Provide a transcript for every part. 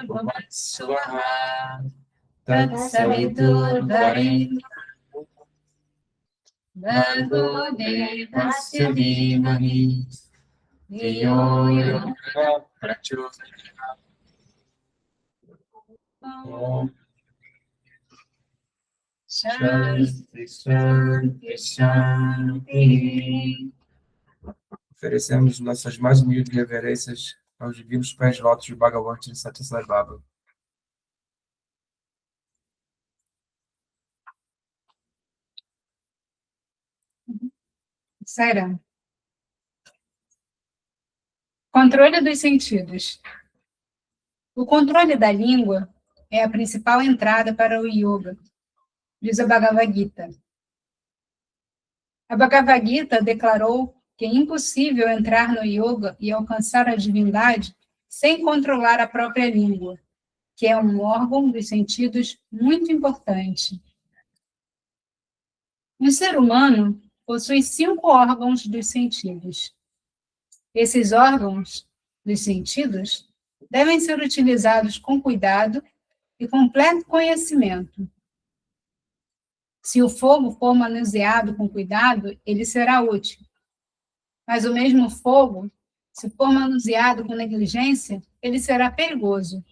Bhuvaswaha Tatsavidurvarenyam Bhargo Devasya Dhimahi Dhiyo Yona Prachodayate. Om Shanti Shanti Shanti. Oferecemos nossas mais humildes reverências aos divinos pés lótus de Bhagavan Satyasai Baba. Sairã. Controle dos sentidos. O controle da língua é a principal entrada para o yoga, diz a Bhagavad Gita. A Bhagavad Gita declarou que é impossível entrar no yoga e alcançar a divindade sem controlar a própria língua, que é um órgão dos sentidos muito importante. O ser humano possui 5 órgãos dos sentidos. Esses órgãos dos sentidos devem ser utilizados com cuidado e completo conhecimento. Se o fogo for manuseado com cuidado, ele será útil. Mas o mesmo fogo, se for manuseado com negligência, ele será perigoso.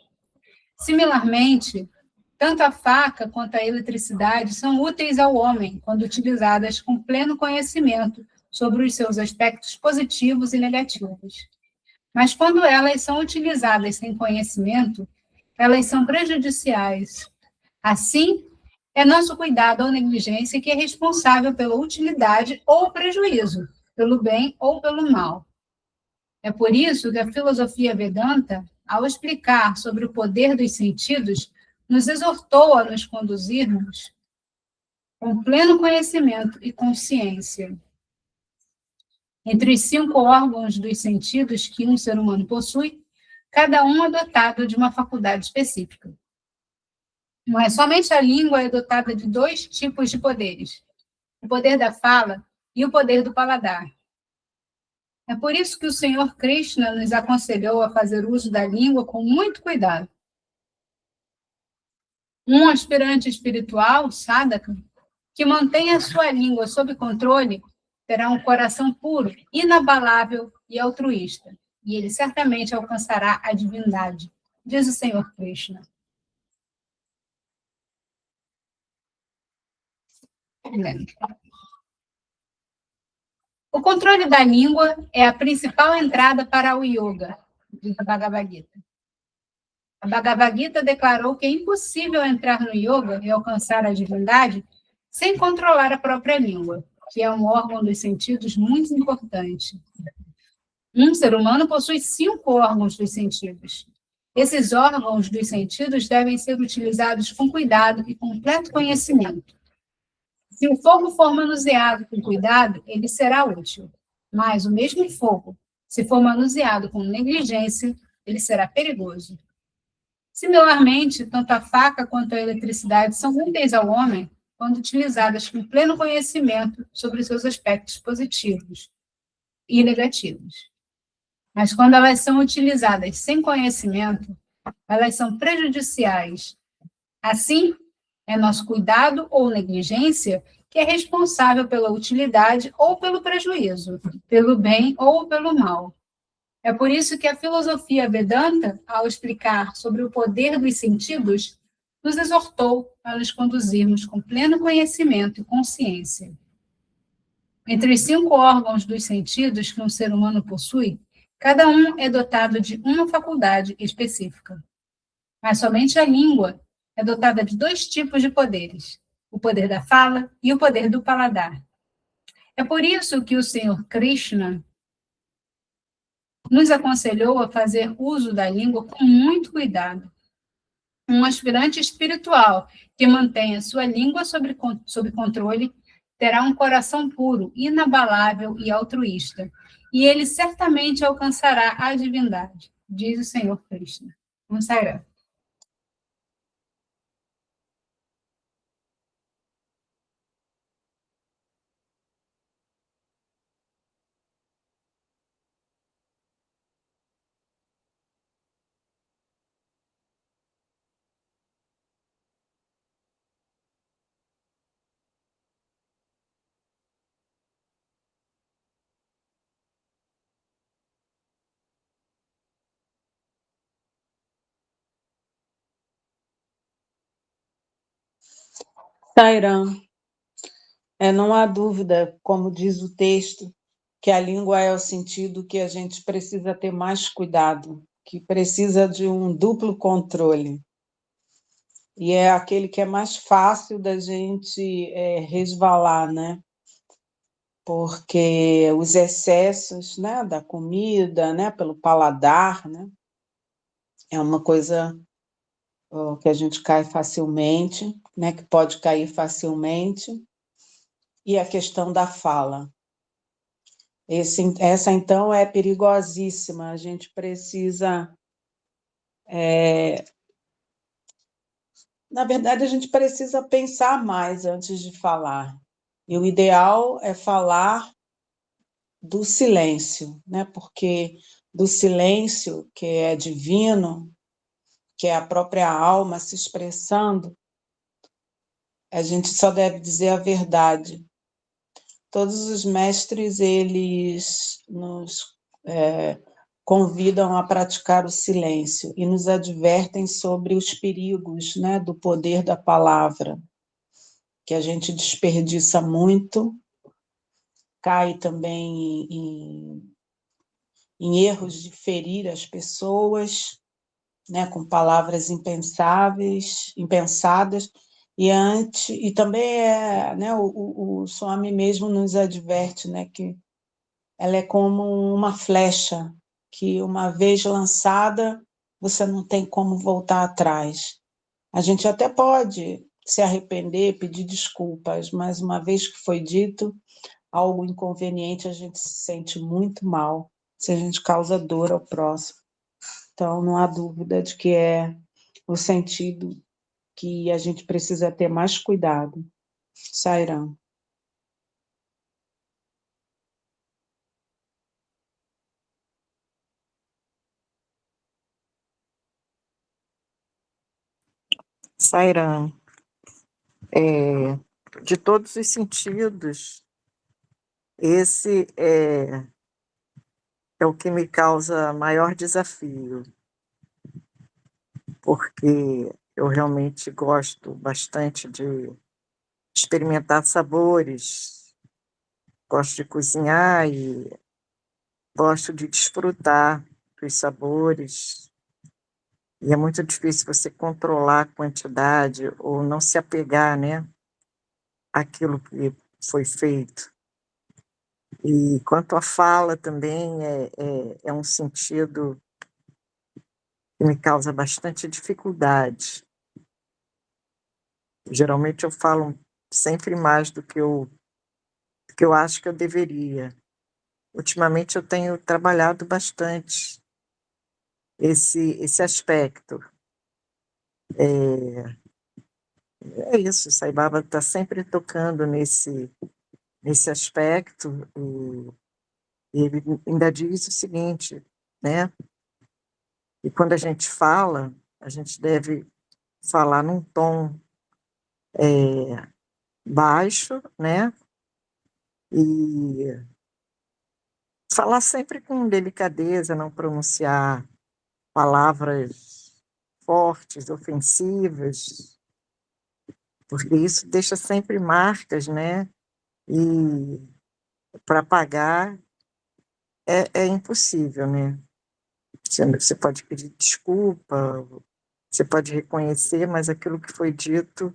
Similarmente, tanto a faca quanto a eletricidade são úteis ao homem quando utilizadas com pleno conhecimento sobre os seus aspectos positivos e negativos. Mas quando elas são utilizadas sem conhecimento, elas são prejudiciais. Assim, é nosso cuidado ou negligência que é responsável pela utilidade ou prejuízo, pelo bem ou pelo mal. É por isso que a filosofia Vedanta, ao explicar sobre o poder dos sentidos, nos exortou a nos conduzirmos com pleno conhecimento e consciência. Entre os 5 órgãos dos sentidos que um ser humano possui, cada um é dotado de uma faculdade específica. Mas somente a língua é dotada de 2 tipos de poderes: o poder da fala e o poder do paladar. É por isso que o Senhor Krishna nos aconselhou a fazer uso da língua com muito cuidado. Um aspirante espiritual, sadhaka, que mantenha a sua língua sob controle, terá um coração puro, inabalável e altruísta, e ele certamente alcançará a divindade, diz o Senhor Krishna. O controle da língua é a principal entrada para o yoga, diz a Bhagavad Gita. A Bhagavad Gita declarou que é impossível entrar no yoga e alcançar a divindade sem controlar a própria língua, que é um órgão dos sentidos muito importante. Um ser humano possui 5 órgãos dos sentidos. Esses órgãos dos sentidos devem ser utilizados com cuidado e completo conhecimento. Se o fogo for manuseado com cuidado, ele será útil. Mas o mesmo fogo, se for manuseado com negligência, ele será perigoso. Similarmente, tanto a faca quanto a eletricidade são úteis ao homem quando utilizadas com pleno conhecimento sobre seus aspectos positivos e negativos. Mas quando elas são utilizadas sem conhecimento, elas são prejudiciais. Assim, é nosso cuidado ou negligência que é responsável pela utilidade ou pelo prejuízo, pelo bem ou pelo mal. É por isso que a filosofia Vedanta, ao explicar sobre o poder dos sentidos, nos exortou a nos conduzirmos com pleno conhecimento e consciência. Entre os 5 órgãos dos sentidos que um ser humano possui, cada um é dotado de uma faculdade específica. Mas somente a língua é dotada de 2 tipos de poderes: o poder da fala e o poder do paladar. É por isso que o Senhor Krishna nos aconselhou a fazer uso da língua com muito cuidado. Um aspirante espiritual que mantenha sua língua sob controle terá um coração puro, inabalável e altruísta, e ele certamente alcançará a divindade, diz o Senhor Krishna. Um Sairá. Tairan, não há dúvida, como diz o texto, que a língua é o sentido que a gente precisa ter mais cuidado, que precisa de um duplo controle. E é aquele que é mais fácil da gente resvalar, né? Porque os excessos, né, da comida, né, pelo paladar, né, é uma coisa que a gente cai facilmente, né, que pode cair facilmente, e a questão da fala. Essa, então, é perigosíssima, a gente precisa... Na verdade, a gente precisa pensar mais antes de falar. E o ideal é falar do silêncio, né? Porque do silêncio, que é divino, que é a própria alma se expressando, a gente só deve dizer a verdade. Todos os mestres, eles nos convidam a praticar o silêncio e nos advertem sobre os perigos, né, do poder da palavra, que a gente desperdiça muito, cai também em erros de ferir as pessoas, né, com palavras impensáveis, impensadas, e também né, o Swami mesmo nos adverte, né, que ela é como uma flecha, que uma vez lançada, você não tem como voltar atrás. A gente até pode se arrepender, pedir desculpas, mas uma vez que foi dito algo inconveniente, a gente se sente muito mal se a gente causa dor ao próximo. Então, não há dúvida de que é o sentido que a gente precisa ter mais cuidado. Sairam. Sairam, de todos os sentidos, esse é o que me causa maior desafio, porque eu realmente gosto bastante de experimentar sabores, gosto de cozinhar e gosto de desfrutar dos sabores. E é muito difícil você controlar a quantidade ou não se apegar, né, àquilo que foi feito. E quanto à fala também, é um sentido que me causa bastante dificuldade. Geralmente eu falo sempre mais do que eu acho que eu deveria. Ultimamente eu tenho trabalhado bastante esse aspecto. É isso, Sai Baba está sempre tocando nesse aspecto, e ele ainda diz o seguinte, né? E quando a gente fala, a gente deve falar num tom baixo, né? E falar sempre com delicadeza, não pronunciar palavras fortes, ofensivas, porque isso deixa sempre marcas, né? E para apagar é impossível, né? Você pode pedir desculpa, você pode reconhecer, mas aquilo que foi dito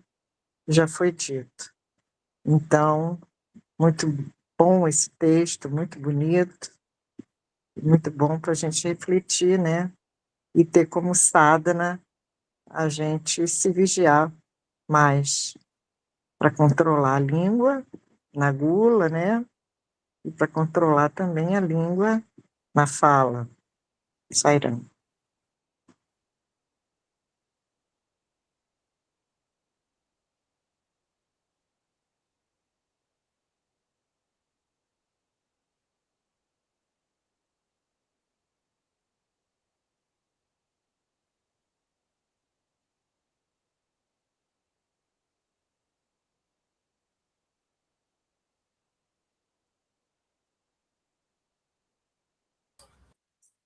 já foi dito. Então, muito bom esse texto, muito bonito, muito bom para a gente refletir, né? E ter como sadhana a gente se vigiar mais para controlar a língua na gula, né? E para controlar também a língua na fala. Sairam.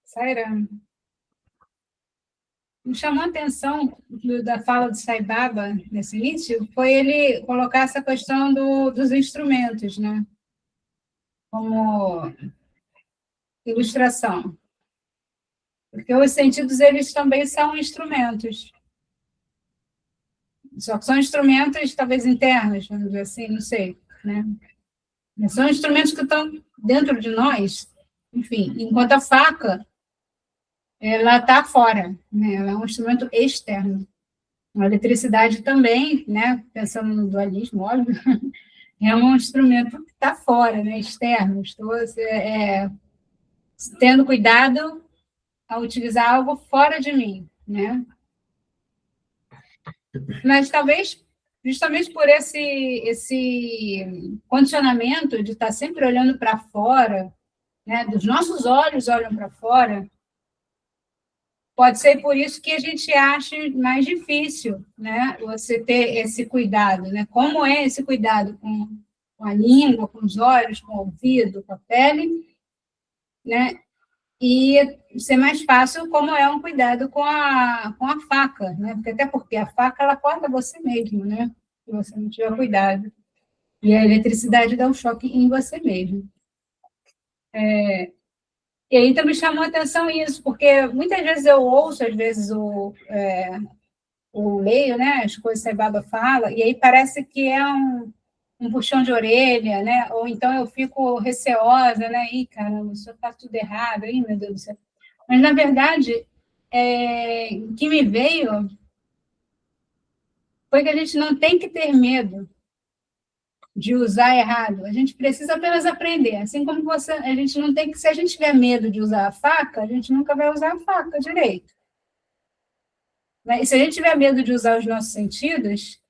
Sairam. me chamou a atenção da fala do Sai Baba, nesse início, foi ele colocar essa questão dos instrumentos, né? Como ilustração. Porque os sentidos, eles também são instrumentos. Só que são instrumentos, talvez, internos, vamos dizer assim, não sei, né? Mas são instrumentos que estão dentro de nós, enfim, enquanto a faca, ela está fora, né? Ela é um instrumento externo. A eletricidade também, né? Pensando no dualismo, óbvio, é um instrumento que está fora, né? Externo. Estou tendo cuidado a utilizar algo fora de mim, né? Mas talvez, justamente por esse condicionamento de estar sempre olhando para fora, né? Dos nossos olhos olham para fora, pode ser por isso que a gente acha mais difícil, né? Você ter esse cuidado, né? Como é esse cuidado com a língua, com os olhos, com o ouvido, com a pele, né? E ser mais fácil como é um cuidado com a faca, né? Até porque a faca, ela corta você mesmo, né? Se você não tiver cuidado. E a eletricidade dá um choque em você mesmo. E aí também chamou a atenção isso, porque muitas vezes eu ouço, às vezes, ou leio, né? As coisas que a Baba fala, e aí parece que é um puxão de orelha, né? Ou então eu fico receosa, né? Ih, caramba, isso está tudo errado, ih, meu Deus do céu. Mas, na verdade, o que me veio foi que a gente não tem que ter medo de usar errado. A gente precisa apenas aprender. Assim como a gente não tem que, se a gente tiver medo de usar a faca, a gente nunca vai usar a faca direito. Mas se a gente tiver medo de usar os nossos sentidos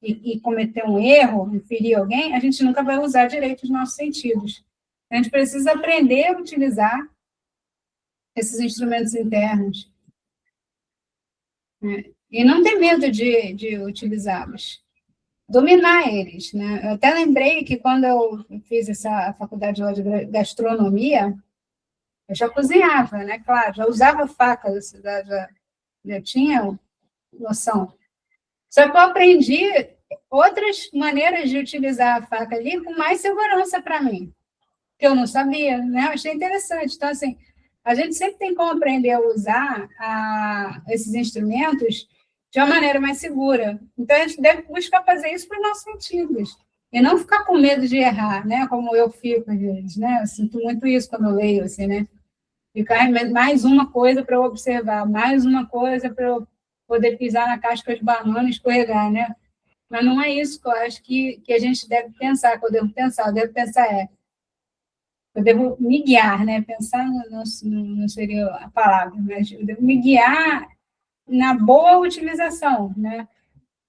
e cometer um erro, ferir alguém, a gente nunca vai usar direito os nossos sentidos. A gente precisa aprender a utilizar esses instrumentos internos. Né? E não ter medo de utilizá-los. Dominar eles. Né? Eu até lembrei que quando eu fiz essa faculdade lá de gastronomia, eu já cozinhava, né? Claro, já usava faca, já tinha noção. Só que eu aprendi outras maneiras de utilizar a faca ali com mais segurança para mim, que eu não sabia, né? Eu achei interessante. Então, assim, a gente sempre tem como aprender a usar esses instrumentos de uma maneira mais segura. Então, a gente deve buscar fazer isso para os nossos sentidos. E não ficar com medo de errar, né? Como eu fico, às vezes, né? Eu sinto muito isso quando eu leio, assim, né? Ficar mais uma coisa para eu observar, mais uma coisa para eu poder pisar na casca de banana e escorregar, né? Mas não é isso que eu acho que a gente deve pensar, que eu devo pensar. Eu devo me guiar, né? Pensar não seria a palavra, mas eu devo me guiar na boa utilização, né?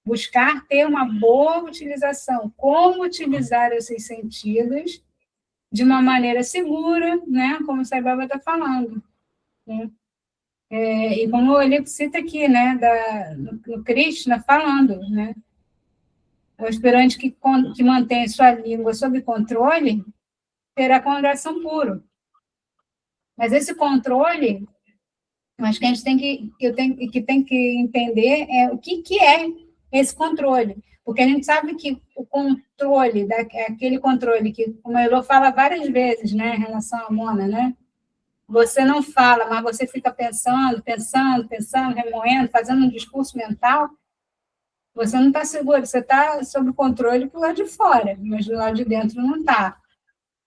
Buscar ter uma boa utilização. Como utilizar esses sentidos de uma maneira segura, né? Como o Sai Baba está falando. Né? E como ele cita aqui, né? No Krishna falando, né? O aspirante que mantém sua língua sob controle terá coração puro. Mas esse controle, acho que a gente tem que entender o que é esse controle. Porque a gente sabe que o controle, aquele controle que, como a Elô fala várias vezes, né, em relação à Mona, né? Você não fala, mas você fica pensando, remoendo, fazendo um discurso mental. Você não está seguro, você está sob controle do lado de fora, mas do lado de dentro não está.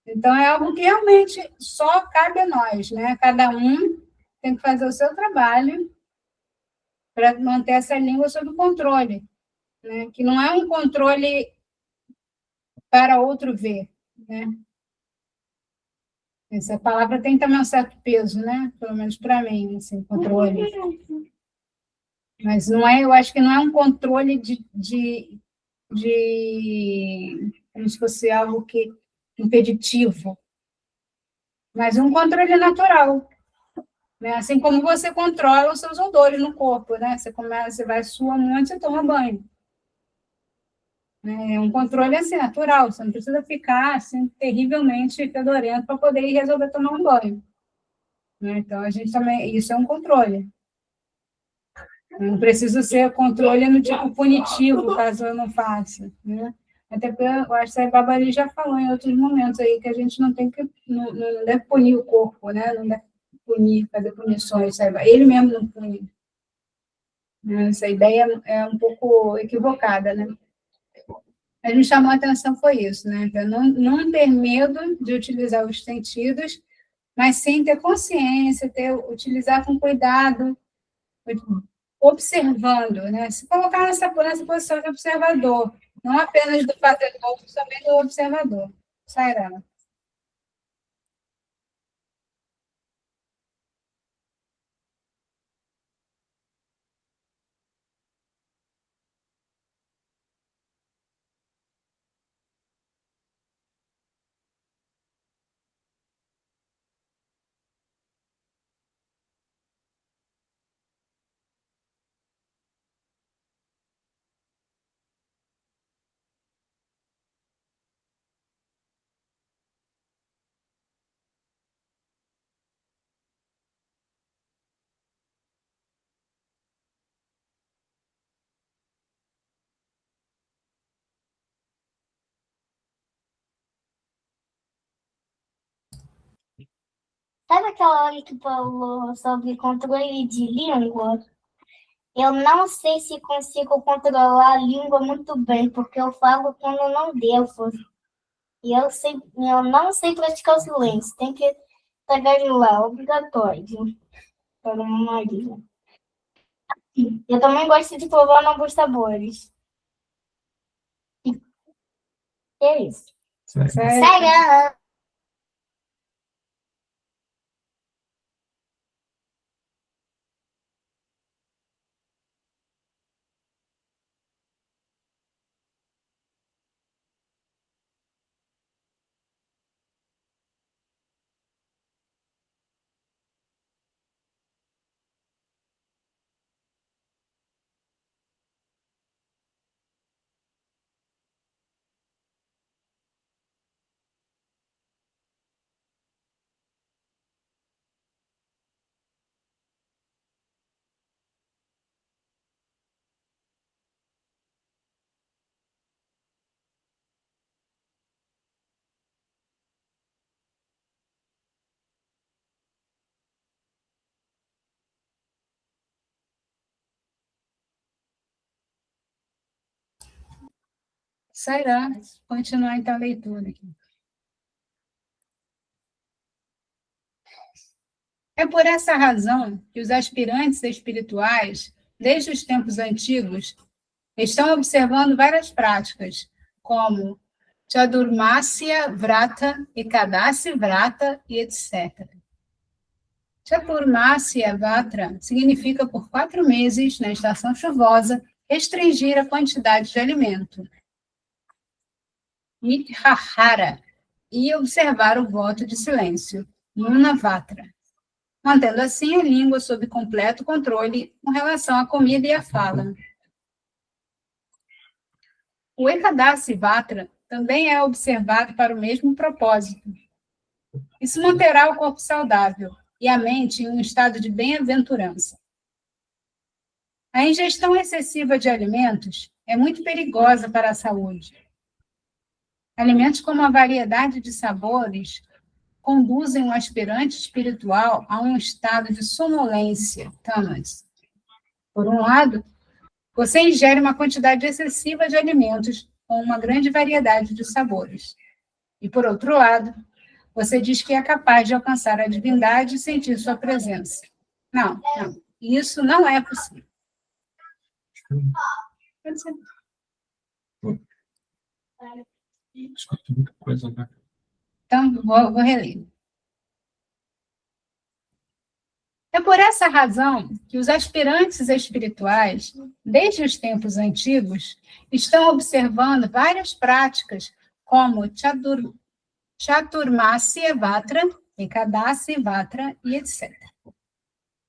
Então, é algo que realmente só cabe a nós, né? Cada um tem que fazer o seu trabalho para manter essa língua sob controle, né? Que não é um controle para outro ver, né? Essa palavra tem também um certo peso, né? Pelo menos para mim, assim, controle. Mas não é, eu acho que não é um controle de como se fosse algo que impeditivo, mas um controle natural, né? Assim como você controla os seus odores no corpo, né? Você vai suar muito, você toma banho. É um controle assim, natural, você não precisa ficar assim, terrivelmente fedorento para poder ir resolver tomar um banho. Né? Então, a gente também, isso é um controle. Não precisa ser controle no tipo punitivo, caso eu não faça, né? Até porque eu acho que a Babari já falou em outros momentos aí que a gente não tem que, não deve punir o corpo, né? Não deve punir, fazer punições, sabe? Ele mesmo não pune. Essa ideia é um pouco equivocada, né? A gente chamou a atenção foi isso, né? Para não ter medo de utilizar os sentidos, mas sim ter consciência, utilizar com cuidado, observando, né? Se colocar nessa posição de observador, não apenas do fazedor, mas também do observador. Sairana. Sabe aquela hora que falou sobre controle de língua? Eu não sei se consigo controlar a língua muito bem, porque eu falo quando não devo. E eu não sei praticar o silêncio. Tem que pegar de lá, obrigatório, para uma Maria. Eu também gosto de provar novos sabores. E é isso. Sério? Sairá. Continuar então a leitura aqui. É por essa razão que os aspirantes espirituais, desde os tempos antigos, estão observando várias práticas, como Chadurmasya Vrata, Ekadasi Vrata e etc. Chaturmasya Vrata significa por 4 meses, na estação chuvosa, restringir a quantidade de alimento. Mitrahara, e observar o voto de silêncio, Munavatra, mantendo assim a língua sob completo controle com relação à comida e à fala. O Ekadasi Vatra também é observado para o mesmo propósito. Isso manterá o corpo saudável e a mente em um estado de bem-aventurança. A ingestão excessiva de alimentos é muito perigosa para a saúde. Alimentos com uma variedade de sabores conduzem o aspirante espiritual a um estado de sonolência, tamas. Por um lado, você ingere uma quantidade excessiva de alimentos com uma grande variedade de sabores. E, por outro lado, você diz que é capaz de alcançar a divindade e sentir sua presença. Não. Isso não é possível. Pode ser. Escuto muita coisa, né? Então, vou reler. É por essa razão que os aspirantes espirituais, desde os tempos antigos, estão observando várias práticas, como Chaturmasya Vatra, Ekadasi Vatra e etc.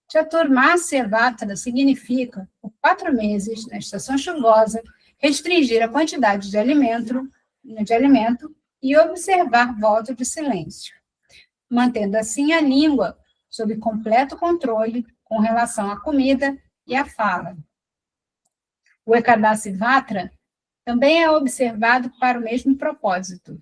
Chaturmasya Vatra significa, por 4 meses, na estação chuvosa, restringir a quantidade de alimento e observar voto de silêncio, mantendo assim a língua sob completo controle com relação à comida e a fala. O Ekadasivatra também é observado para o mesmo propósito.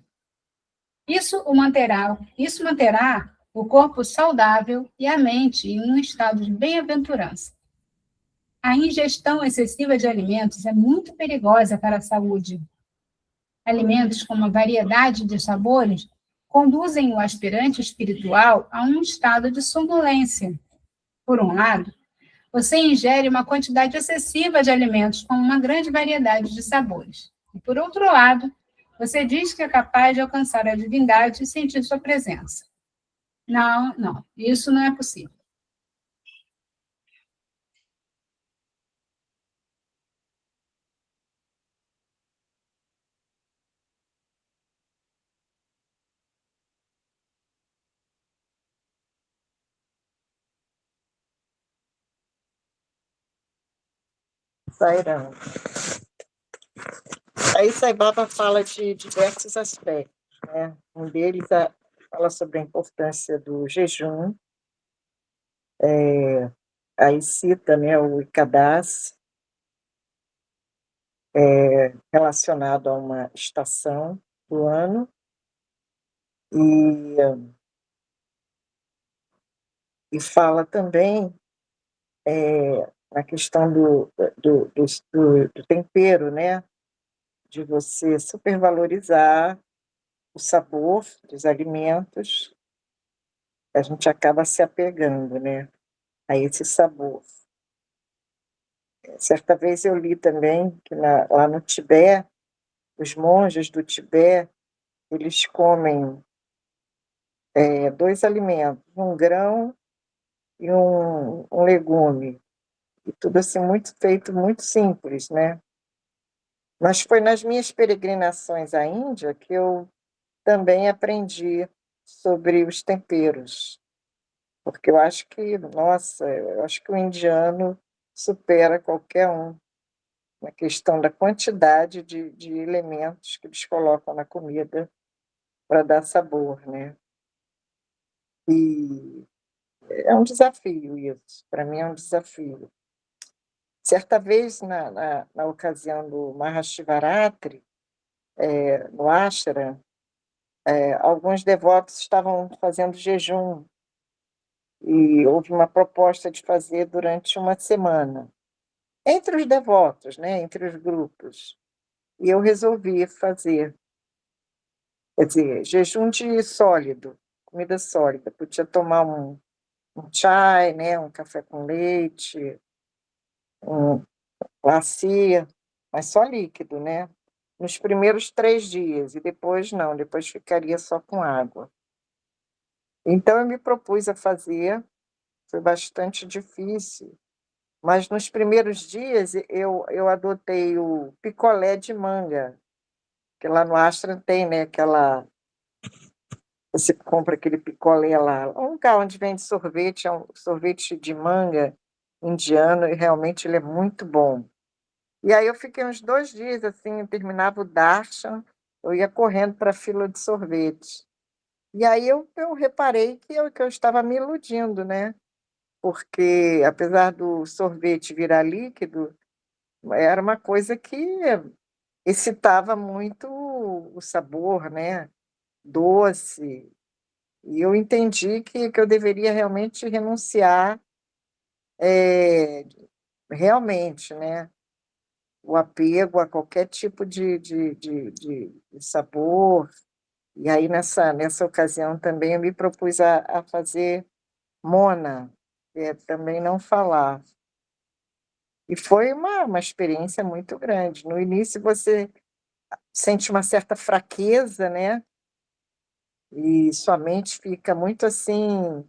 Isso manterá o corpo saudável e a mente em um estado de bem-aventurança. A ingestão excessiva de alimentos é muito perigosa para a saúde. Alimentos com uma variedade de sabores conduzem o aspirante espiritual a um estado de sonolência. Por um lado, você ingere uma quantidade excessiva de alimentos com uma grande variedade de sabores. E, por outro lado, você diz que é capaz de alcançar a divindade e sentir sua presença. Não, isso não é possível. Sairão. Aí Sai Baba fala de diversos aspectos, né? Um deles fala sobre a importância do jejum, aí cita, né, o Ikadas, relacionado a uma estação do ano, e fala também a questão do tempero, né? De você supervalorizar o sabor dos alimentos, a gente acaba se apegando, né, a esse sabor. Certa vez eu li também que lá no Tibete, os monges do Tibete, eles comem 2 alimentos, um grão e um legume, e tudo assim muito feito, muito simples, né? Mas foi nas minhas peregrinações à Índia que eu também aprendi sobre os temperos, porque eu acho que, nossa, eu acho que o indiano supera qualquer um na questão da quantidade de elementos que eles colocam na comida para dar sabor, né? E é um desafio isso, para mim é um desafio. Certa vez, na ocasião do Mahashivaratri, no ashram, alguns devotos estavam fazendo jejum e houve uma proposta de fazer durante uma semana, entre os devotos, né, entre os grupos. E eu resolvi fazer, quer dizer, jejum de sólido, comida sólida. Podia tomar um chai, né, um café com leite, um lassi, mas só líquido, né? Nos primeiros 3 dias, e depois não, depois ficaria só com água. Então eu me propus a fazer, foi bastante difícil, mas nos primeiros dias eu adotei o picolé de manga, que lá no Astra tem, né, você compra aquele picolé lá, um lugar onde vende sorvete, é um sorvete de manga indiano, e realmente ele é muito bom. E aí eu fiquei uns 2 dias, assim, eu terminava o darshan, eu ia correndo para a fila de sorvete. E aí eu reparei que eu estava me iludindo, né? Porque, apesar do sorvete virar líquido, era uma coisa que excitava muito o sabor, né? Doce. E eu entendi que eu deveria realmente renunciar, realmente, né? O apego a qualquer tipo de sabor. E aí, nessa ocasião, também eu me propus a fazer mona, que é também não falar. E foi uma experiência muito grande. No início, você sente uma certa fraqueza, né? E sua mente fica muito assim,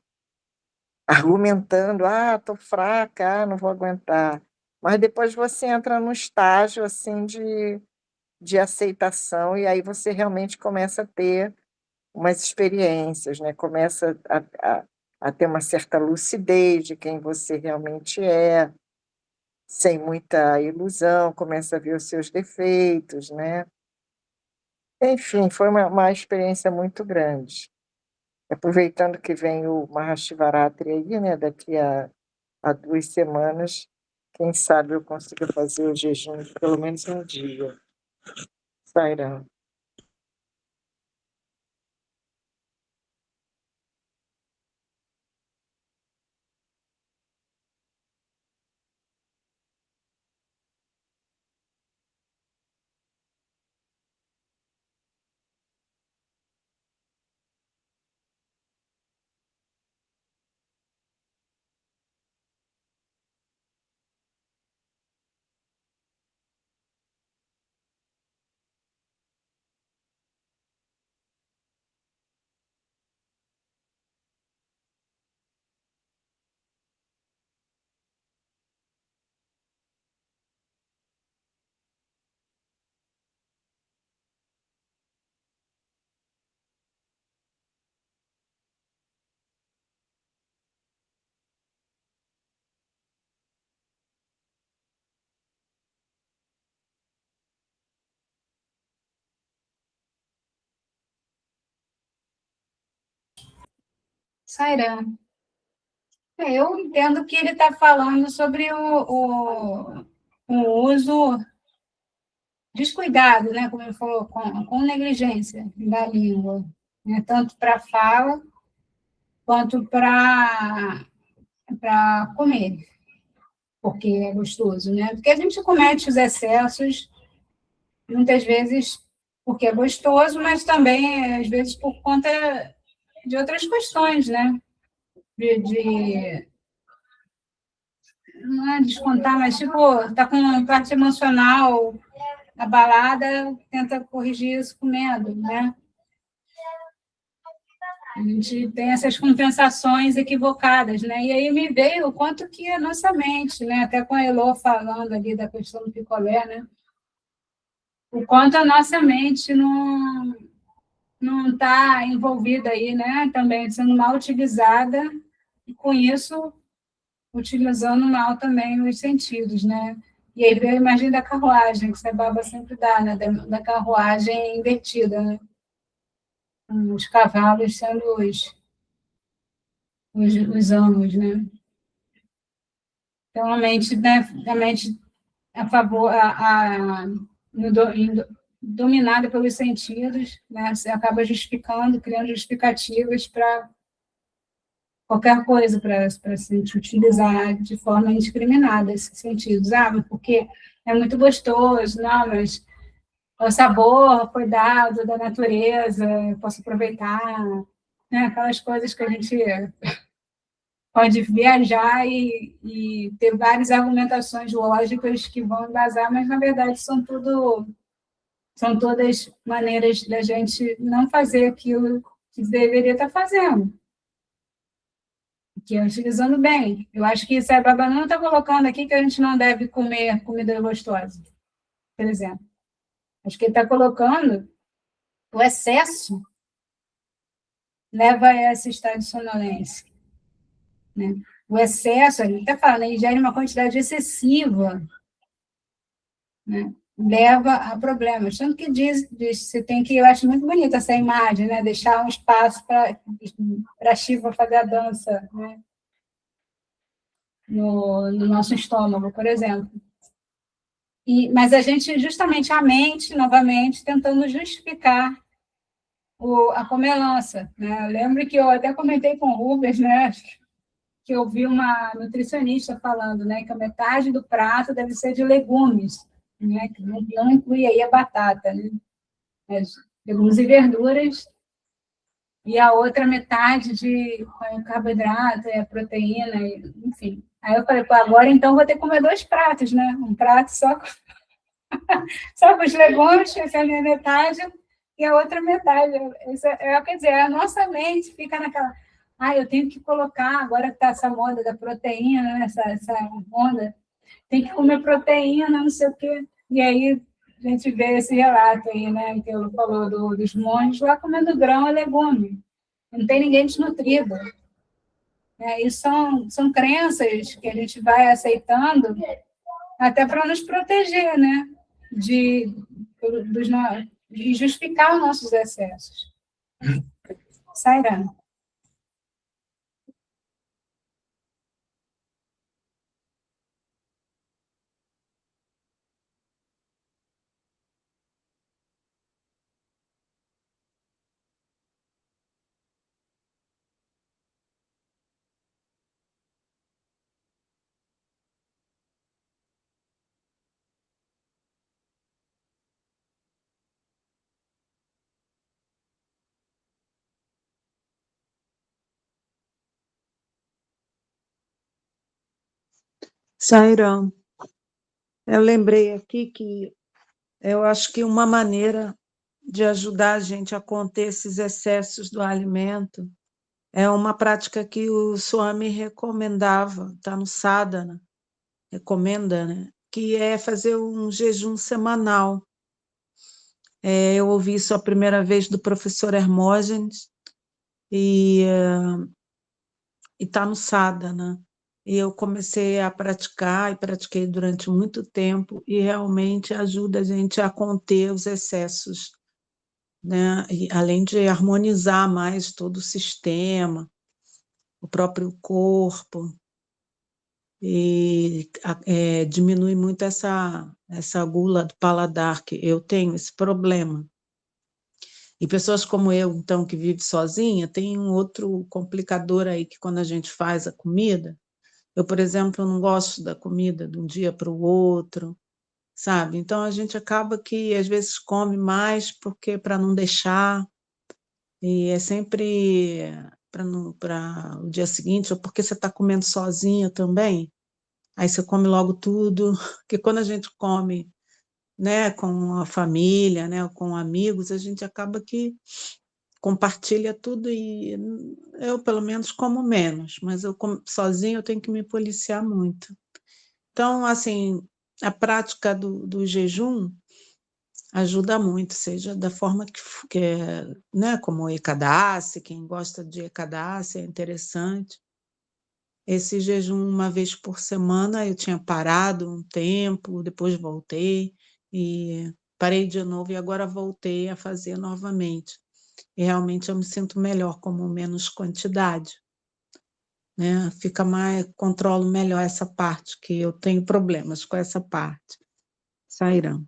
argumentando: estou fraca, não vou aguentar. Mas depois você entra num estágio assim de aceitação, e aí você realmente começa a ter umas experiências, né? Começa a ter uma certa lucidez de quem você realmente é, sem muita ilusão, começa a ver os seus defeitos, né? Enfim, foi uma experiência muito grande. Aproveitando que vem o Mahashivaratri aí, né? Daqui a 2 semanas, Quem sabe eu consiga fazer o jejum de pelo menos um dia. Sairão. Sairam. Eu entendo que ele está falando sobre o uso descuidado, né, como ele falou, com negligência da língua, né, tanto para fala quanto para comer, porque é gostoso, né? Porque a gente comete os excessos, muitas vezes porque é gostoso, mas também, às vezes, por conta de outras questões, né? Não é descontar, mas, tipo, tá com uma parte emocional abalada, tenta corrigir isso comendo, né? A gente tem essas compensações equivocadas, né? E aí me veio o quanto que a nossa mente, né? Até com a Elô falando ali da questão do picolé, né? O quanto a nossa mente não está envolvida aí, né? Também sendo mal utilizada, e com isso, utilizando mal também os sentidos, né? E aí veio a imagem da carruagem, que Baba sempre dá, né? Da carruagem invertida, né? Os cavalos sendo os amos, né? Então, a mente a favor, dominada pelos sentidos, né? Você acaba justificando, criando justificativas para qualquer coisa, para se utilizar de forma indiscriminada esses sentidos. Ah, mas porque é muito gostoso, não, mas o sabor foi dado da natureza, eu posso aproveitar, né? Aquelas coisas que a gente pode viajar e ter várias argumentações lógicas que vão embasar, mas na verdade são todas maneiras da gente não fazer aquilo que deveria estar fazendo, que é utilizando bem. Eu acho que Sai Baba não está colocando aqui que a gente não deve comer comida gostosa, por exemplo. Acho que ele está colocando o excesso leva a esse estado de sonolência, né? O excesso, ele está falando, ele ingere uma quantidade excessiva, né? Leva a problemas. Tanto que diz, você tem que, eu acho muito bonita essa imagem, né? Deixar um espaço para a Shiva fazer a dança, né? No nosso estômago, por exemplo. Mas a gente, justamente a mente, novamente, tentando justificar a comelança, né? Eu lembro que eu até comentei com o Rubens, né? Que eu vi uma nutricionista falando, né? Que a metade do prato deve ser de legumes, né? Que não inclui aí a batata, né? Legumes e verduras, e a outra metade de carboidrato, proteína, enfim. Aí eu falei, pô, agora então vou ter que comer 2 pratos, né? Um prato só com os legumes, essa é a minha metade, e a outra metade. Quer dizer, a nossa mente fica naquela... eu tenho que colocar, agora que está essa moda da proteína, né? essa onda, tem que comer proteína, não sei o quê. E aí a gente vê esse relato aí, né? Que eu falou dos monges lá comendo grão e legume. Não tem ninguém desnutrido. Isso são crenças que a gente vai aceitando até para nos proteger, né? De justificar os nossos excessos. Sairá. Sairam, eu lembrei aqui que eu acho que uma maneira de ajudar a gente a conter esses excessos do alimento é uma prática que o Swami recomendava, está no Sadhana, recomenda, né? Que é fazer um jejum semanal. Eu ouvi isso a primeira vez do professor Hermógenes e está no Sadhana. E eu comecei a praticar, e pratiquei durante muito tempo, e realmente ajuda a gente a conter os excessos, né? E, além de harmonizar mais todo o sistema, o próprio corpo, e diminui muito essa gula do paladar, que eu tenho esse problema. E pessoas como eu, então, que vive sozinha, tem um outro complicador aí, que quando a gente faz a comida, eu, por exemplo, não gosto da comida de um dia para o outro, sabe? Então, a gente acaba que, às vezes, come mais porque para não deixar, e é sempre para o dia seguinte, ou porque você está comendo sozinha também, aí você come logo tudo, porque quando a gente come, né, com a família, né, ou com amigos, a gente acaba que compartilha tudo e eu, pelo menos, como menos, mas eu sozinha eu tenho que me policiar muito. Então, assim, a prática do jejum ajuda muito, seja da forma que é, né, como o Ekadasi, quem gosta de Ekadasi é interessante. Esse jejum uma vez por semana eu tinha parado um tempo, depois voltei e parei de novo e agora voltei a fazer novamente. E realmente eu me sinto melhor, como menos quantidade, né? Fica mais, controlo melhor essa parte, que eu tenho problemas com essa parte. Sairão.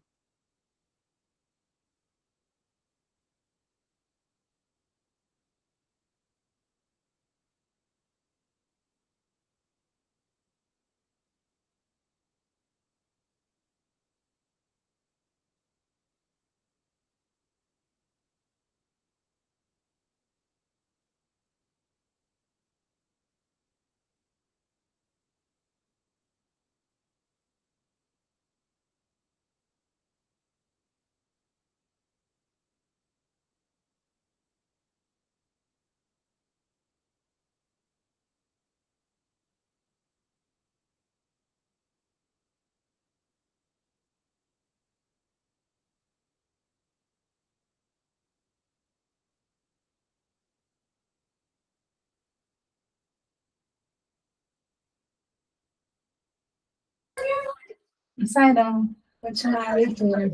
Sairão, continuar a leitura.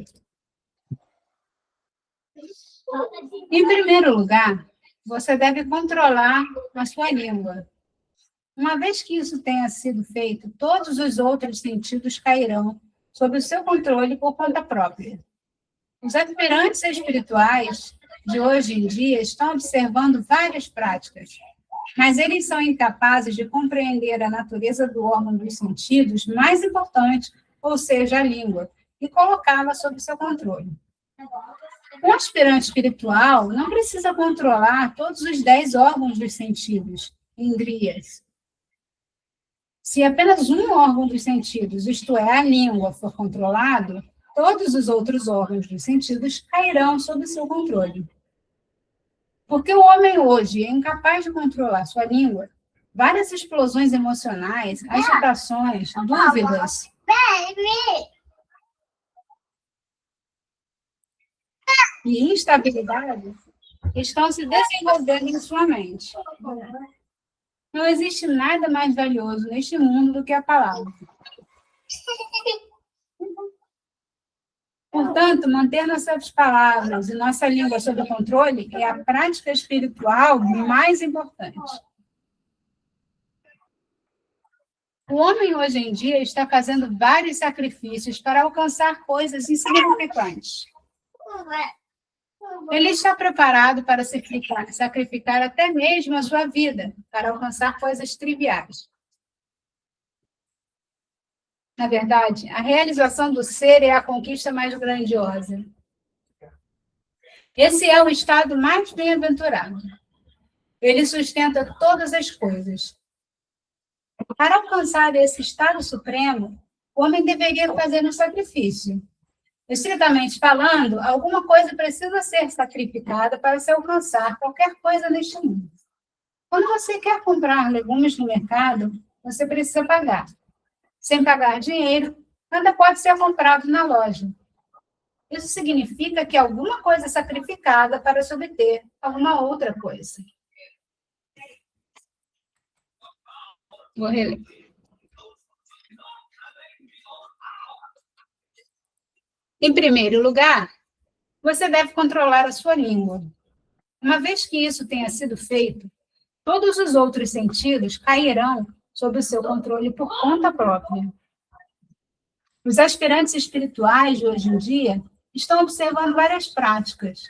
Em primeiro lugar, você deve controlar a sua língua. Uma vez que isso tenha sido feito, todos os outros sentidos cairão sob o seu controle por conta própria. Os aspirantes espirituais de hoje em dia estão observando várias práticas, mas eles são incapazes de compreender a natureza do órgão dos sentidos mais importante, ou seja, a língua, e colocá-la sob seu controle. Um aspirante espiritual não precisa controlar todos os 10 órgãos dos sentidos, indriyas. Se apenas um órgão dos sentidos, isto é, a língua, for controlado, todos os outros órgãos dos sentidos cairão sob seu controle. Porque o homem hoje é incapaz de controlar sua língua, várias explosões emocionais, agitações, dúvidas e instabilidade estão se desenvolvendo em sua mente. Não existe nada mais valioso neste mundo do que a palavra. Portanto, manter nossas palavras e nossa língua sob controle é a prática espiritual mais importante. O homem, hoje em dia, está fazendo vários sacrifícios para alcançar coisas insignificantes. Ele está preparado para sacrificar até mesmo a sua vida para alcançar coisas triviais. Na verdade, a realização do ser é a conquista mais grandiosa. Esse é o estado mais bem-aventurado. Ele sustenta todas as coisas. Para alcançar esse estado supremo, o homem deveria fazer um sacrifício. Estritamente falando, alguma coisa precisa ser sacrificada para se alcançar qualquer coisa neste mundo. Quando você quer comprar legumes no mercado, você precisa pagar. Sem pagar dinheiro, nada pode ser comprado na loja. Isso significa que alguma coisa é sacrificada para se obter alguma outra coisa. Vou reler. Em primeiro lugar, você deve controlar a sua língua. Uma vez que isso tenha sido feito, todos os outros sentidos cairão sob o seu controle por conta própria. Os aspirantes espirituais de hoje em dia estão observando várias práticas,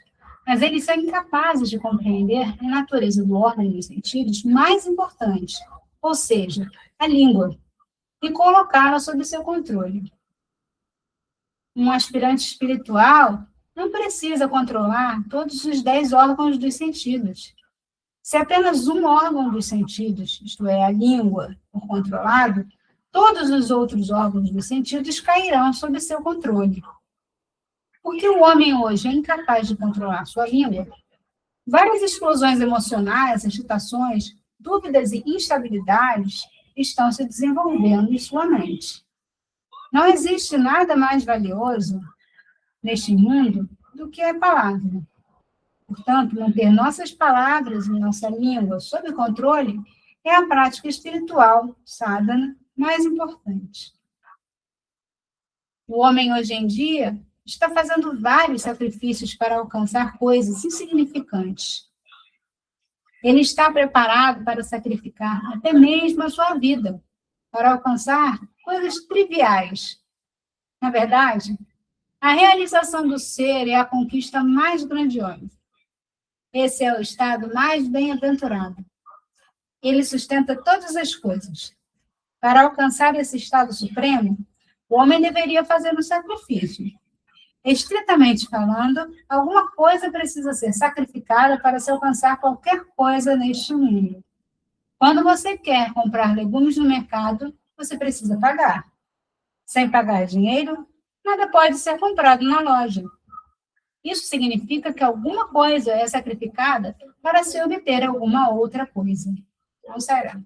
mas eles são incapazes de compreender a natureza do órgão dos sentidos mais importante, ou seja, a língua, e colocá-la sob seu controle. Um aspirante espiritual não precisa controlar todos os 10 órgãos dos sentidos. Se apenas um órgão dos sentidos, isto é, a língua, for controlado, todos os outros órgãos dos sentidos cairão sob seu controle. Porque o homem hoje é incapaz de controlar sua língua, várias explosões emocionais, agitações, dúvidas e instabilidades estão se desenvolvendo em sua mente. Não existe nada mais valioso neste mundo do que a palavra. Portanto, manter nossas palavras e nossa língua sob controle é a prática espiritual, sadhana, mais importante. O homem hoje em dia está fazendo vários sacrifícios para alcançar coisas insignificantes. Ele está preparado para sacrificar até mesmo a sua vida, para alcançar coisas triviais. Na verdade, a realização do ser é a conquista mais grandiosa. Esse é o estado mais bem-aventurado. Ele sustenta todas as coisas. Para alcançar esse estado supremo, o homem deveria fazer um sacrifício. Estritamente falando, alguma coisa precisa ser sacrificada para se alcançar qualquer coisa neste mundo. Quando você quer comprar legumes no mercado, você precisa pagar. Sem pagar dinheiro, nada pode ser comprado na loja. Isso significa que alguma coisa é sacrificada para se obter alguma outra coisa. Não será.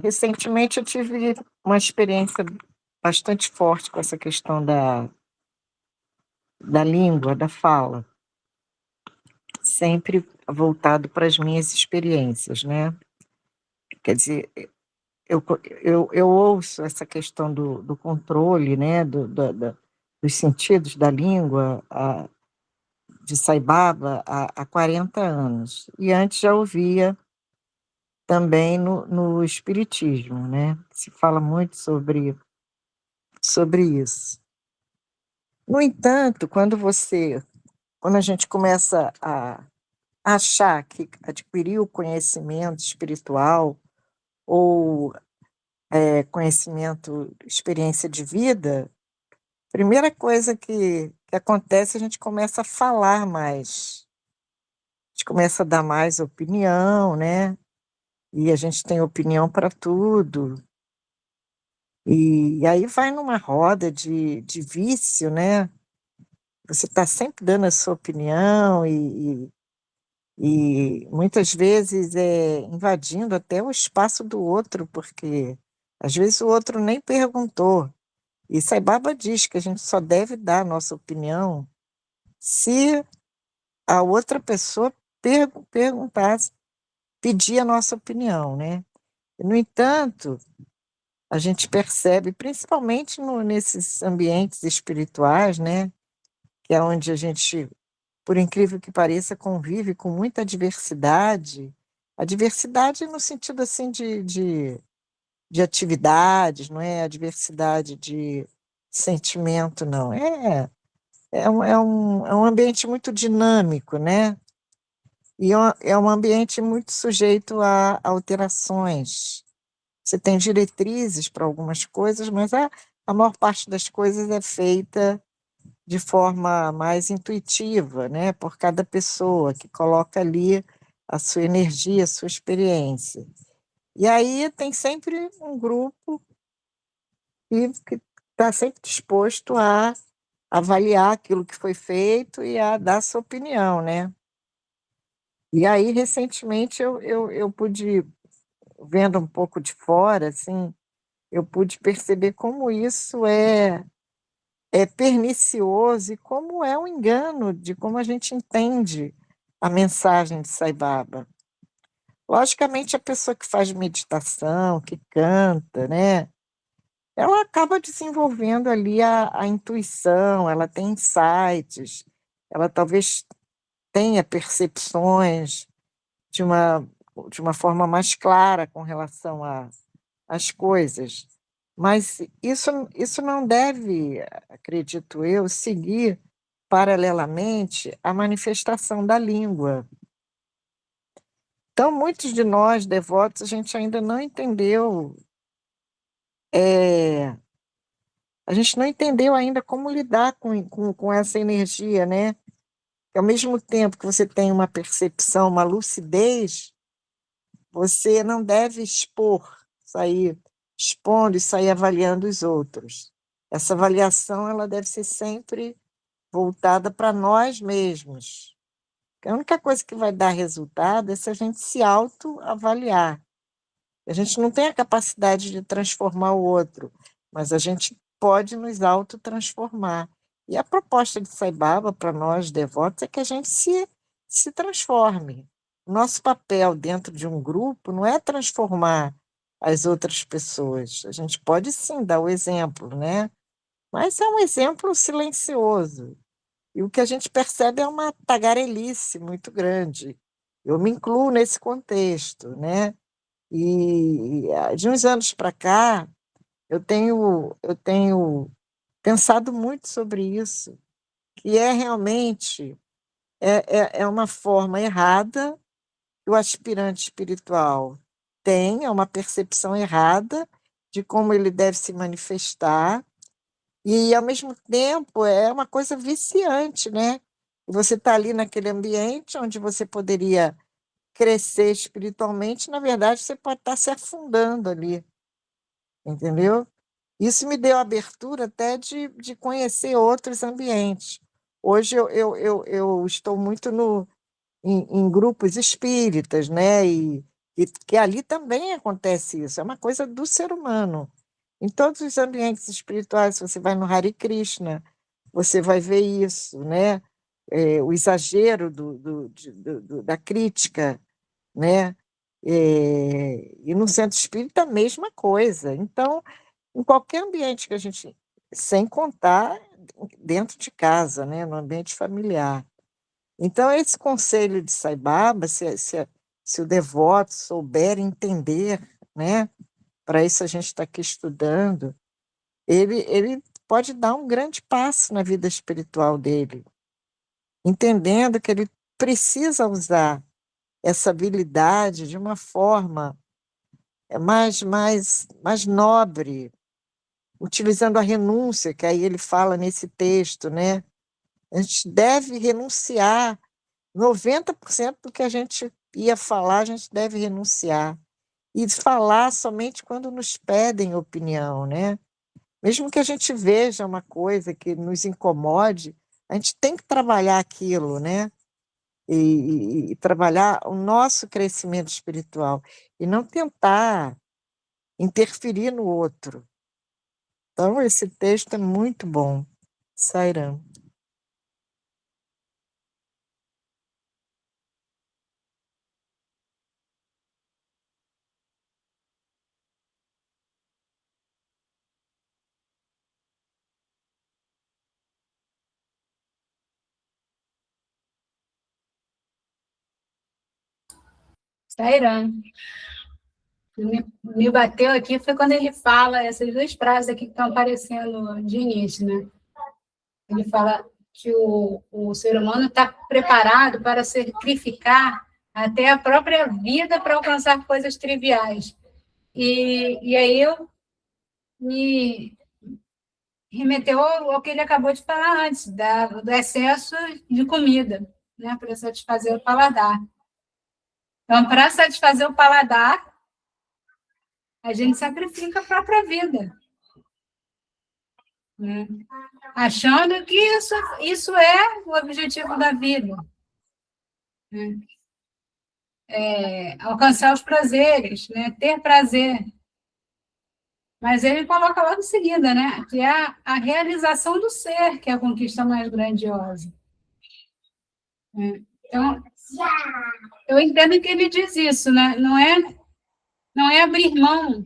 Recentemente eu tive uma experiência bastante forte com essa questão da língua, da fala, sempre voltado para as minhas experiências, né? Quer dizer, eu ouço essa questão do controle, né, dos sentidos da língua, de Sai Baba há 40 anos. E antes já ouvia também no Espiritismo, né? Se fala muito sobre isso. No entanto, quando a gente começa a achar que adquiriu conhecimento espiritual ou conhecimento, experiência de vida, a primeira coisa que acontece, a gente começa a falar mais, a gente começa a dar mais opinião, né? E a gente tem opinião para tudo. E aí vai numa roda de vício, né? Você está sempre dando a sua opinião e muitas vezes invadindo até o espaço do outro, porque às vezes o outro nem perguntou. E Sai Baba diz que a gente só deve dar a nossa opinião se a outra pessoa perguntar, pedir a nossa opinião, né? E, no entanto, a gente percebe, principalmente nesses ambientes espirituais, né? Que é onde a gente, por incrível que pareça, convive com muita diversidade. A diversidade no sentido assim de atividades, não é a diversidade de sentimento, não. É um ambiente muito dinâmico, né? E é um ambiente muito sujeito a alterações. Você tem diretrizes para algumas coisas, mas a maior parte das coisas é feita de forma mais intuitiva, né, por cada pessoa, que coloca ali a sua energia, a sua experiência. E aí tem sempre um grupo que está sempre disposto a avaliar aquilo que foi feito e a dar sua opinião, né? E aí, recentemente, eu pude, vendo um pouco de fora, assim, eu pude perceber como isso é pernicioso e como é um engano de como a gente entende a mensagem de Sai Baba. Logicamente, a pessoa que faz meditação, que canta, né? Ela acaba desenvolvendo ali a intuição, ela tem insights, ela talvez tenha percepções de uma, de uma forma mais clara com relação às coisas. Mas isso não deve, acredito eu, seguir paralelamente à manifestação da língua. Então, muitos de nós, devotos, a gente ainda não entendeu, a gente não entendeu ainda como lidar com essa energia, né? Que ao mesmo tempo que você tem uma percepção, uma lucidez, você não deve sair expondo e sair avaliando os outros. Essa avaliação ela deve ser sempre voltada para nós mesmos. A única coisa que vai dar resultado é se a gente se autoavaliar. A gente não tem a capacidade de transformar o outro, mas a gente pode nos autotransformar. E a proposta de Sai Baba para nós devotos é que a gente se transforme. O nosso papel dentro de um grupo não é transformar as outras pessoas. A gente pode sim dar o exemplo, né? Mas é um exemplo silencioso. E o que a gente percebe é uma tagarelice muito grande. Eu me incluo nesse contexto, né? E de uns anos para cá, eu tenho pensado muito sobre isso, que é realmente é uma forma errada que o aspirante espiritual tem, é uma percepção errada de como ele deve se manifestar, e, ao mesmo tempo, é uma coisa viciante, né? Você está ali naquele ambiente onde você poderia crescer espiritualmente, na verdade, você pode estar se afundando ali, entendeu? Isso me deu abertura até de conhecer outros ambientes. Hoje eu estou muito em grupos espíritas, né? E que ali também acontece isso, é uma coisa do ser humano. Em todos os ambientes espirituais, se você vai no Hare Krishna, você vai ver isso, né? O exagero da crítica, né? E no centro espírita, a mesma coisa. Então, em qualquer ambiente que a gente, sem contar dentro de casa, né? No ambiente familiar. Então, esse conselho de Sai Baba, se o devoto souber entender, né? Para isso a gente está aqui estudando, ele pode dar um grande passo na vida espiritual dele, entendendo que ele precisa usar essa habilidade de uma forma mais nobre, utilizando a renúncia, que aí ele fala nesse texto, né? A gente deve renunciar, 90% do que a gente ia falar, a gente deve renunciar. E falar somente quando nos pedem opinião, né? Mesmo que a gente veja uma coisa que nos incomode, a gente tem que trabalhar aquilo, né? E trabalhar o nosso crescimento espiritual e não tentar interferir no outro. Então, esse texto é muito bom. Sairam. Sairã. Me bateu aqui foi quando ele fala essas duas frases aqui que estão aparecendo de início, né? Ele fala que o ser humano está preparado para sacrificar até a própria vida para alcançar coisas triviais. E aí eu me remeteu ao que ele acabou de falar antes, do excesso de comida, né, para satisfazer o paladar. Então, para satisfazer o paladar, a gente sacrifica a própria vida, né? Achando que isso é o objetivo da vida, né? Alcançar os prazeres, né? Ter prazer. Mas ele coloca logo em seguida, né? Que é a realização do ser, que é a conquista mais grandiosa. Então, eu entendo que ele diz isso, né? Não é abrir mão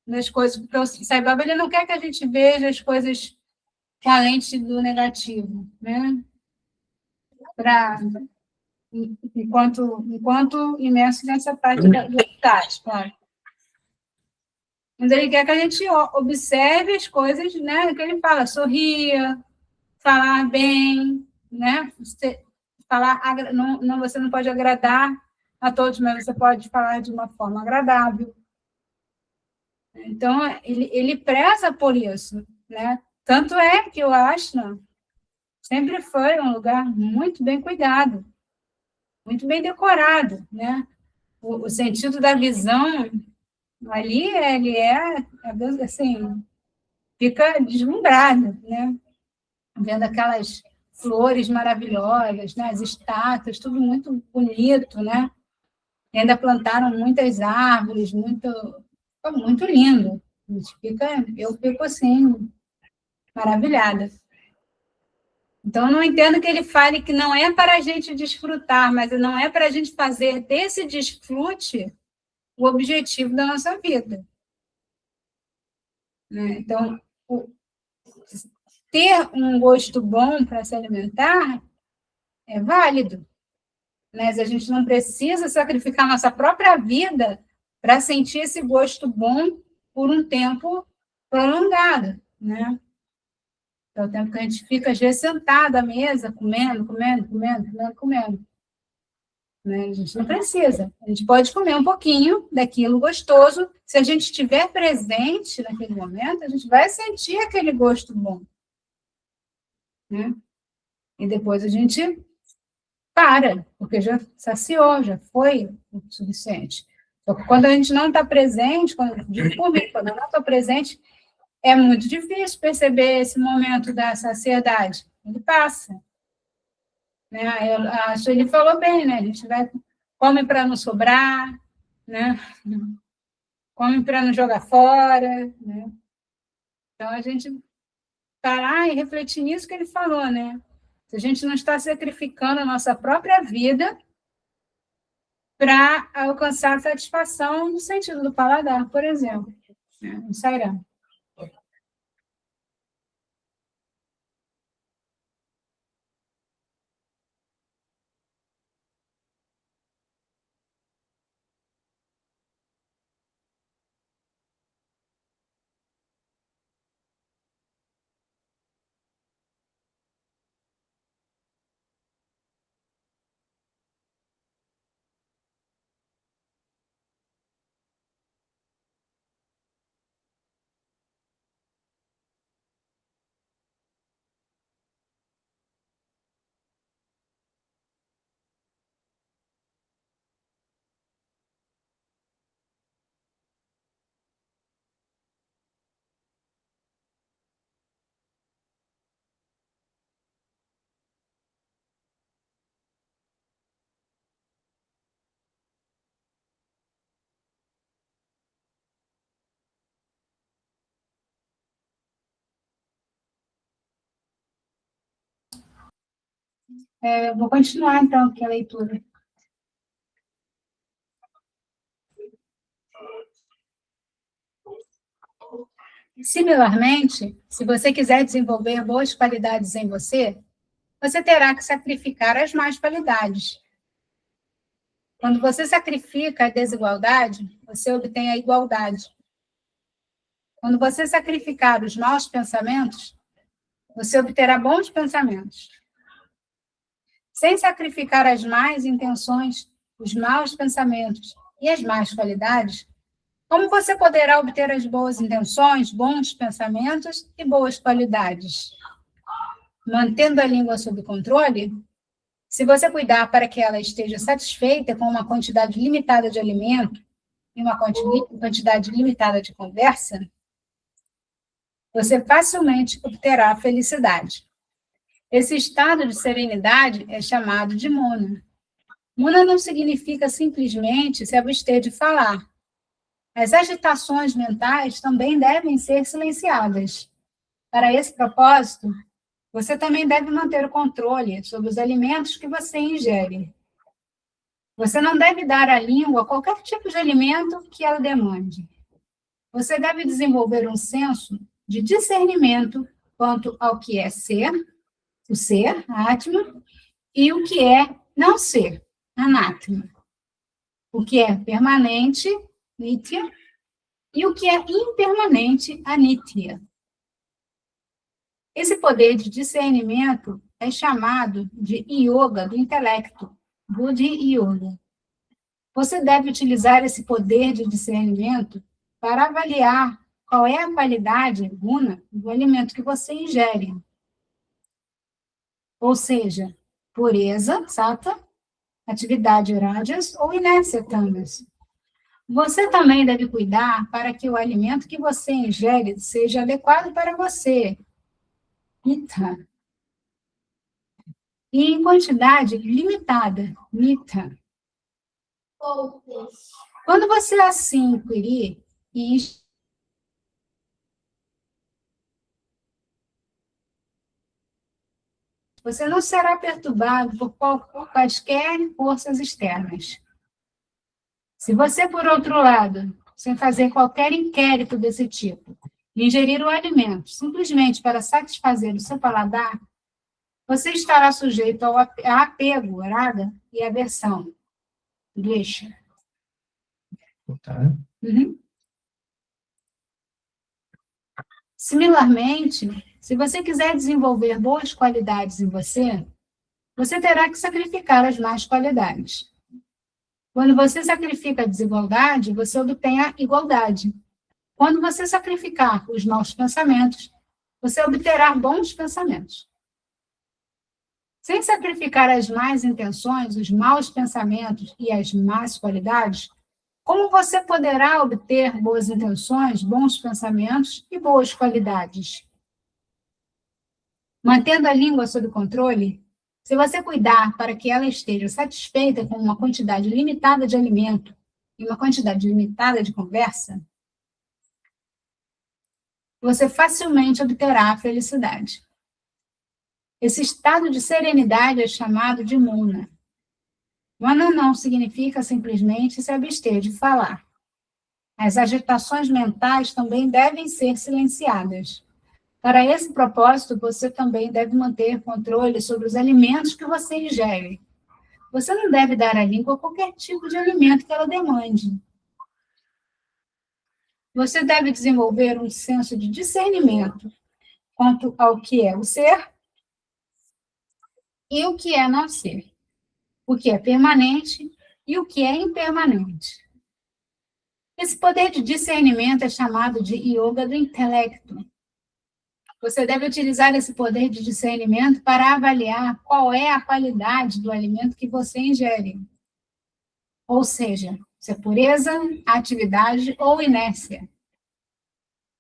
das coisas, porque o Sai Baba, ele não quer que a gente veja as coisas com a lente do negativo, né? Enquanto imerso nessa parte da verdade, claro. Mas ele quer que a gente observe as coisas, né? Que ele fala, sorria, falar bem, né? Você não pode agradar a todos, mas você pode falar de uma forma agradável. Então, ele preza por isso, né? Tanto é que o ashram sempre foi um lugar muito bem cuidado, muito bem decorado, né? O sentido da visão ali, ele assim, fica deslumbrado, né? Vendo aquelas flores maravilhosas, né? As estátuas, tudo muito bonito, né? E ainda plantaram muitas árvores, muito lindo. Eu fico assim, maravilhada. Então, eu não entendo que ele fale que não é para a gente desfrutar, mas não é para a gente fazer desse desfrute o objetivo da nossa vida, né? Então, ter um gosto bom para se alimentar é válido, mas a gente não precisa sacrificar nossa própria vida para sentir esse gosto bom por um tempo prolongado, né? É o tempo que a gente fica, às vezes, sentado à mesa, comendo. Né? A gente não precisa. A gente pode comer um pouquinho daquilo gostoso. Se a gente estiver presente naquele momento, a gente vai sentir aquele gosto bom, né? E depois a gente para, porque já saciou, já foi o suficiente. Só que quando a gente não está presente, quando eu não estou presente, é muito difícil perceber esse momento da saciedade. Ele passa. Né? A Sueli falou bem, né? A gente come para não sobrar, né? Come para não jogar fora, né? Então, a gente parar e refletir nisso que ele falou, né? Se a gente não está sacrificando a nossa própria vida para alcançar a satisfação no sentido do paladar, por exemplo, né? No Sairá. Vou continuar, então, aqui a leitura. Similarmente, se você quiser desenvolver boas qualidades em você, você terá que sacrificar as más qualidades. Quando você sacrifica a desigualdade, você obtém a igualdade. Quando você sacrificar os maus pensamentos, você obterá bons pensamentos. Sem sacrificar as más intenções, os maus pensamentos e as más qualidades, Como você poderá obter as boas intenções, bons pensamentos e boas qualidades? Mantendo a língua sob controle, se você cuidar para que ela esteja satisfeita com uma quantidade limitada de alimento e uma quantidade limitada de conversa, você facilmente obterá a felicidade. Esse estado de serenidade é chamado de muna. Muna não significa simplesmente se abster de falar. As agitações mentais também devem ser silenciadas. Para esse propósito, você também deve manter o controle sobre os alimentos que você ingere. Você não deve dar à língua qualquer tipo de alimento que ela demande. Você deve desenvolver um senso de discernimento quanto ao que é ser, o ser, Atma, e o que é não ser, Anatma. O que é permanente, Nitya, e o que é impermanente, Anitya. Esse poder de discernimento é chamado de yoga do intelecto, Buddhi Yoga. Você deve utilizar esse poder de discernimento para avaliar qual é a qualidade, guna, do alimento que você ingere. Ou seja, pureza, sattva, atividade rajas ou inércia tamas. Você também deve cuidar para que o alimento que você ingere seja adequado para você, pitta, e em quantidade limitada, mita. Quando você assim inquirir e você não será perturbado por quaisquer forças externas. Se você, por outro lado, sem fazer qualquer inquérito desse tipo, ingerir o alimento simplesmente para satisfazer o seu paladar, você estará sujeito ao apego, raga, e aversão, dvesha. Tá? Uhum. Similarmente, se você quiser desenvolver boas qualidades em você, você terá que sacrificar as más qualidades. Quando você sacrifica a desigualdade, você obtém a igualdade. Quando você sacrificar os maus pensamentos, você obterá bons pensamentos. Sem sacrificar as más intenções, os maus pensamentos e as más qualidades, como você poderá obter boas intenções, bons pensamentos e boas qualidades? Mantendo a língua sob controle, se você cuidar para que ela esteja satisfeita com uma quantidade limitada de alimento e uma quantidade limitada de conversa, você facilmente obterá a felicidade. Esse estado de serenidade é chamado de muna. Mana não significa simplesmente se abster de falar. As agitações mentais também devem ser silenciadas. Para esse propósito, você também deve manter controle sobre os alimentos que você ingere. Você não deve dar à língua qualquer tipo de alimento que ela demande. Você deve desenvolver um senso de discernimento quanto ao que é o ser e o que é não ser, o que é permanente e o que é impermanente. Esse poder de discernimento é chamado de yoga do intelecto. Você deve utilizar esse poder de discernimento para avaliar qual é a qualidade do alimento que você ingere. Ou seja, se é pureza, atividade ou inércia.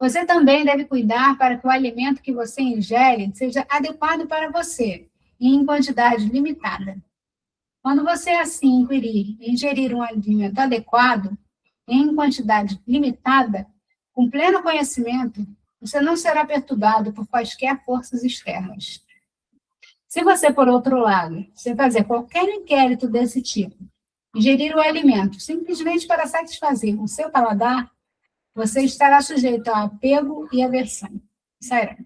Você também deve cuidar para que o alimento que você ingere seja adequado para você e em quantidade limitada. Quando você assim inquirir e ingerir um alimento adequado, em quantidade limitada, com pleno conhecimento, você não será perturbado por quaisquer forças externas. Se você, por outro lado, sem fazer qualquer inquérito desse tipo, ingerir o alimento simplesmente para satisfazer o seu paladar, você estará sujeito a apego e aversão. Sairá.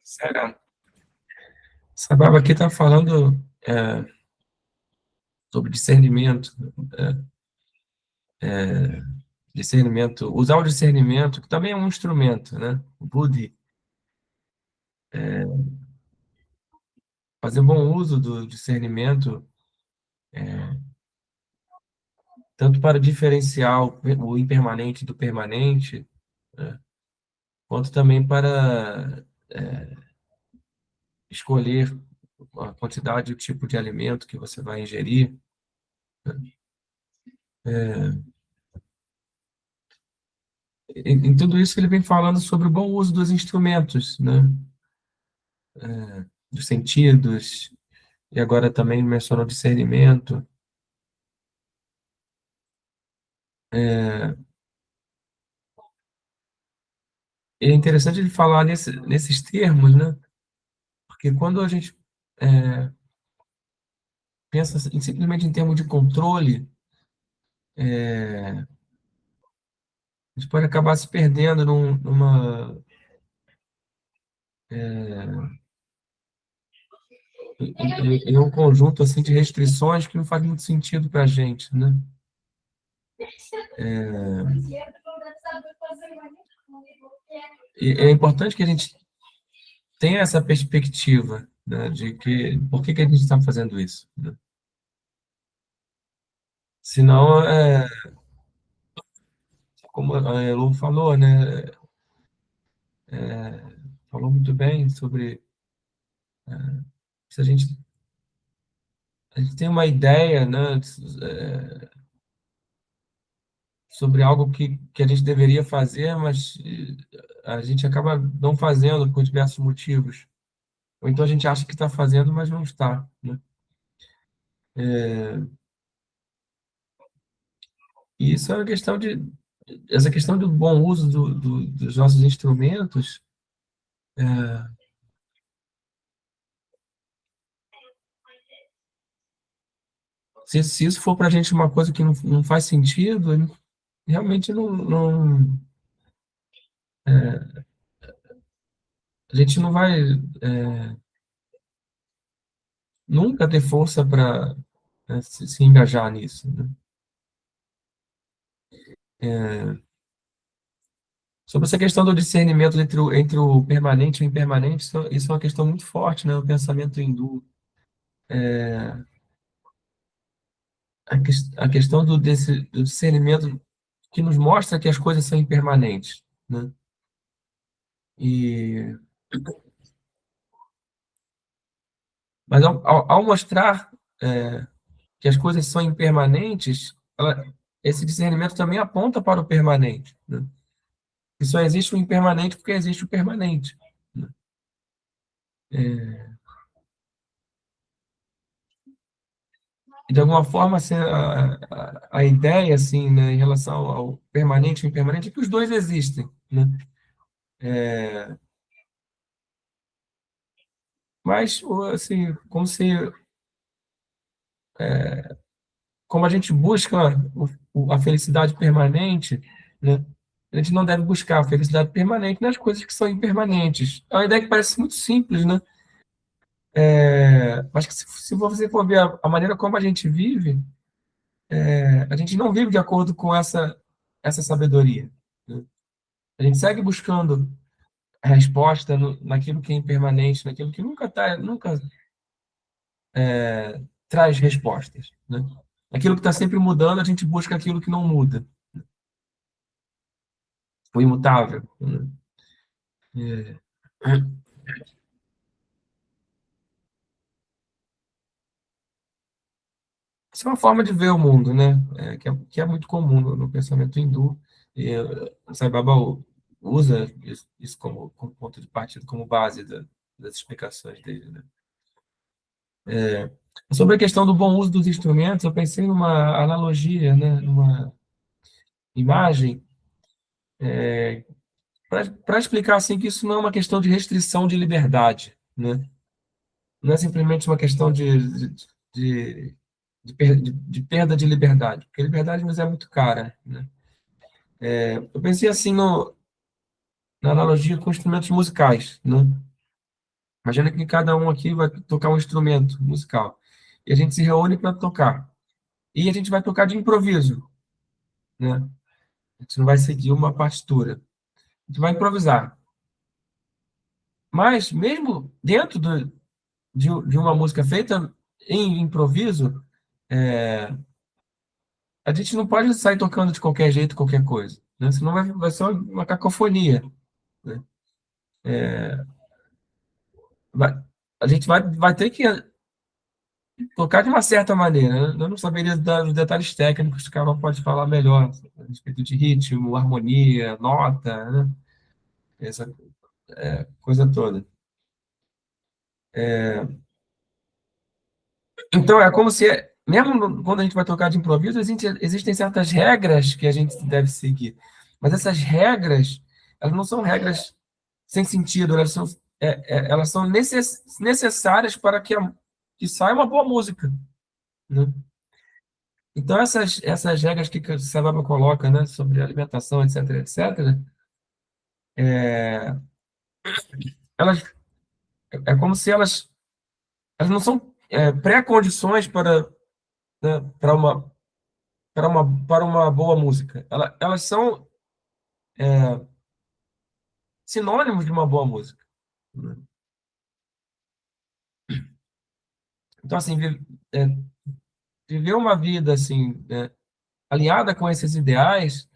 Será? Essa Baba aqui está falando sobre discernimento, discernimento, usar o discernimento, que também é um instrumento, né? O Buddhi, fazer bom uso do discernimento, tanto para diferenciar o impermanente do permanente, né? Quanto também para escolher a quantidade e o tipo de alimento que você vai ingerir. Em tudo isso ele vem falando sobre o bom uso dos instrumentos, né? Dos sentidos, e agora também mencionou discernimento. E é interessante ele falar nesses termos, né? Porque quando a gente pensa simplesmente em termos de controle, a gente pode acabar se perdendo em um conjunto assim de restrições que não faz muito sentido para a gente, né? E é importante que a gente tenha essa perspectiva, né, de que por que a gente está fazendo isso, né? Senão, como a Elu falou, né, falou muito bem sobre se a gente tem uma ideia, né, sobre algo que a gente deveria fazer, mas a gente acaba não fazendo por diversos motivos. Ou então a gente acha que está fazendo, mas não está, né? E isso é uma questão essa questão do bom uso dos nossos instrumentos, se isso for para a gente uma coisa que não faz sentido, realmente a gente não vai nunca ter força para se engajar nisso, né? Sobre essa questão do discernimento entre o permanente e o impermanente, isso é uma questão muito forte, né? O pensamento hindu. A questão do discernimento que nos mostra que as coisas são impermanentes, né? Mas ao mostrar que as coisas são impermanentes, esse discernimento também aponta para o permanente, né? E só existe o impermanente porque existe o permanente, né? E de alguma forma, assim, a ideia, assim, né, em relação ao permanente e impermanente é que os dois existem, né? Mas, assim, como a gente busca a felicidade permanente, né? A gente não deve buscar a felicidade permanente nas coisas que são impermanentes. É uma ideia que parece muito simples, né? Mas que se você for ver a maneira como a gente vive, a gente não vive de acordo com essa sabedoria, né? A gente segue buscando a resposta naquilo que é impermanente, naquilo que nunca traz respostas, né? Aquilo que está sempre mudando, a gente busca aquilo que não muda, o imutável, né? Isso é uma forma de ver o mundo, né? Que é muito comum no pensamento hindu. E Sai Baba usa isso como ponto de partida, como base das explicações dele, né? Sobre a questão do bom uso dos instrumentos, eu pensei numa analogia, né? Numa imagem, para explicar assim que isso não é uma questão de restrição de liberdade, né? Não é simplesmente uma questão de, de perda de liberdade, porque a liberdade nos é muito cara, né? Eu pensei assim na analogia com instrumentos musicais, né? Imagina que cada um aqui vai tocar um instrumento musical. E a gente se reúne para tocar. E a gente vai tocar de improviso, né? A gente não vai seguir uma partitura. A gente vai improvisar. Mas, mesmo dentro de uma música feita em improviso, a gente não pode sair tocando de qualquer jeito, qualquer coisa, né? Senão vai ser uma cacofonia, né? Vai- a gente vai ter que tocar de uma certa maneira, né? Eu não saberia dar os detalhes técnicos, que o cara pode falar melhor a respeito de ritmo, harmonia, nota, né? Essa coisa toda. Então, é como se, mesmo quando a gente vai tocar de improviso, existem certas regras que a gente deve seguir. Mas essas regras, elas não são regras sem sentido, elas são necessárias para que saia uma boa música, né? Então, essas regras que o Sababa coloca, né, sobre alimentação, etc., etc., elas, é como se elas não são pré-condições né, para uma boa música. Elas são sinônimos de uma boa música, né? Então, assim, é, viver uma vida assim, né, alinhada com esses ideais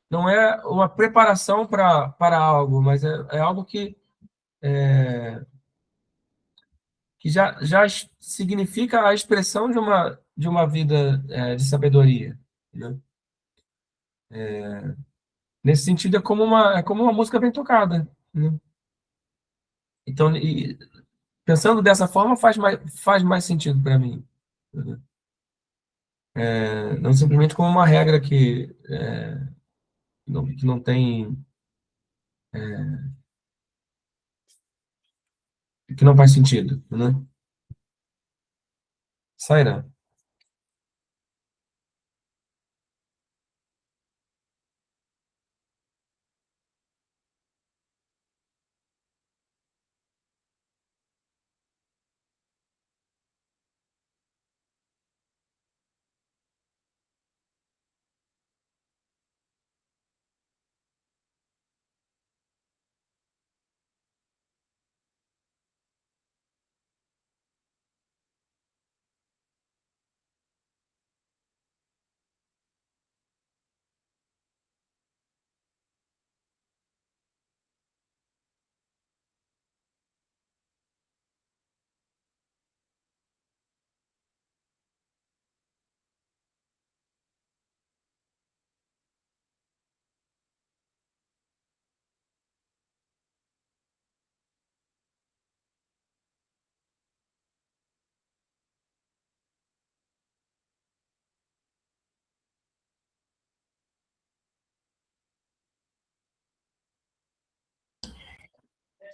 não é uma preparação para algo, mas é algo que já significa a expressão de uma vida de sabedoria, né? Nesse sentido, é como uma música bem tocada, né? Então, pensando dessa forma, faz mais sentido para mim, né? Não simplesmente como uma regra que não tem, que não faz sentido, né? Sairá.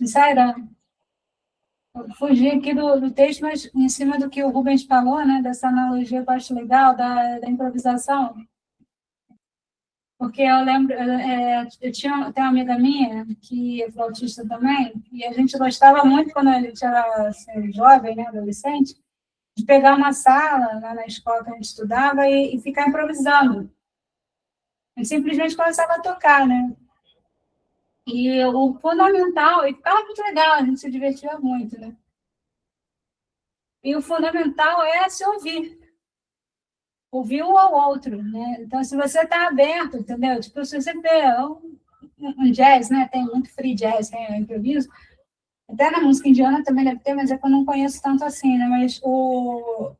Saira, eu fugi aqui do texto, mas em cima do que o Rubens falou, né, dessa analogia que eu acho legal, da improvisação, porque eu lembro, tem uma amiga minha, que é flautista também, e a gente gostava muito, quando a gente era assim, jovem, né, adolescente, de pegar uma sala lá na escola que a gente estudava e ficar improvisando. A gente simplesmente começava a tocar, né? E o fundamental, e ficava muito legal, a gente se divertia muito, né? E o fundamental é se ouvir um ao outro, né? Então, se você está aberto, entendeu? Tipo, se você vê um jazz, né? Tem muito free jazz, tem improviso. Até na música indiana também deve ter, mas é que eu não conheço tanto assim, né? Mas no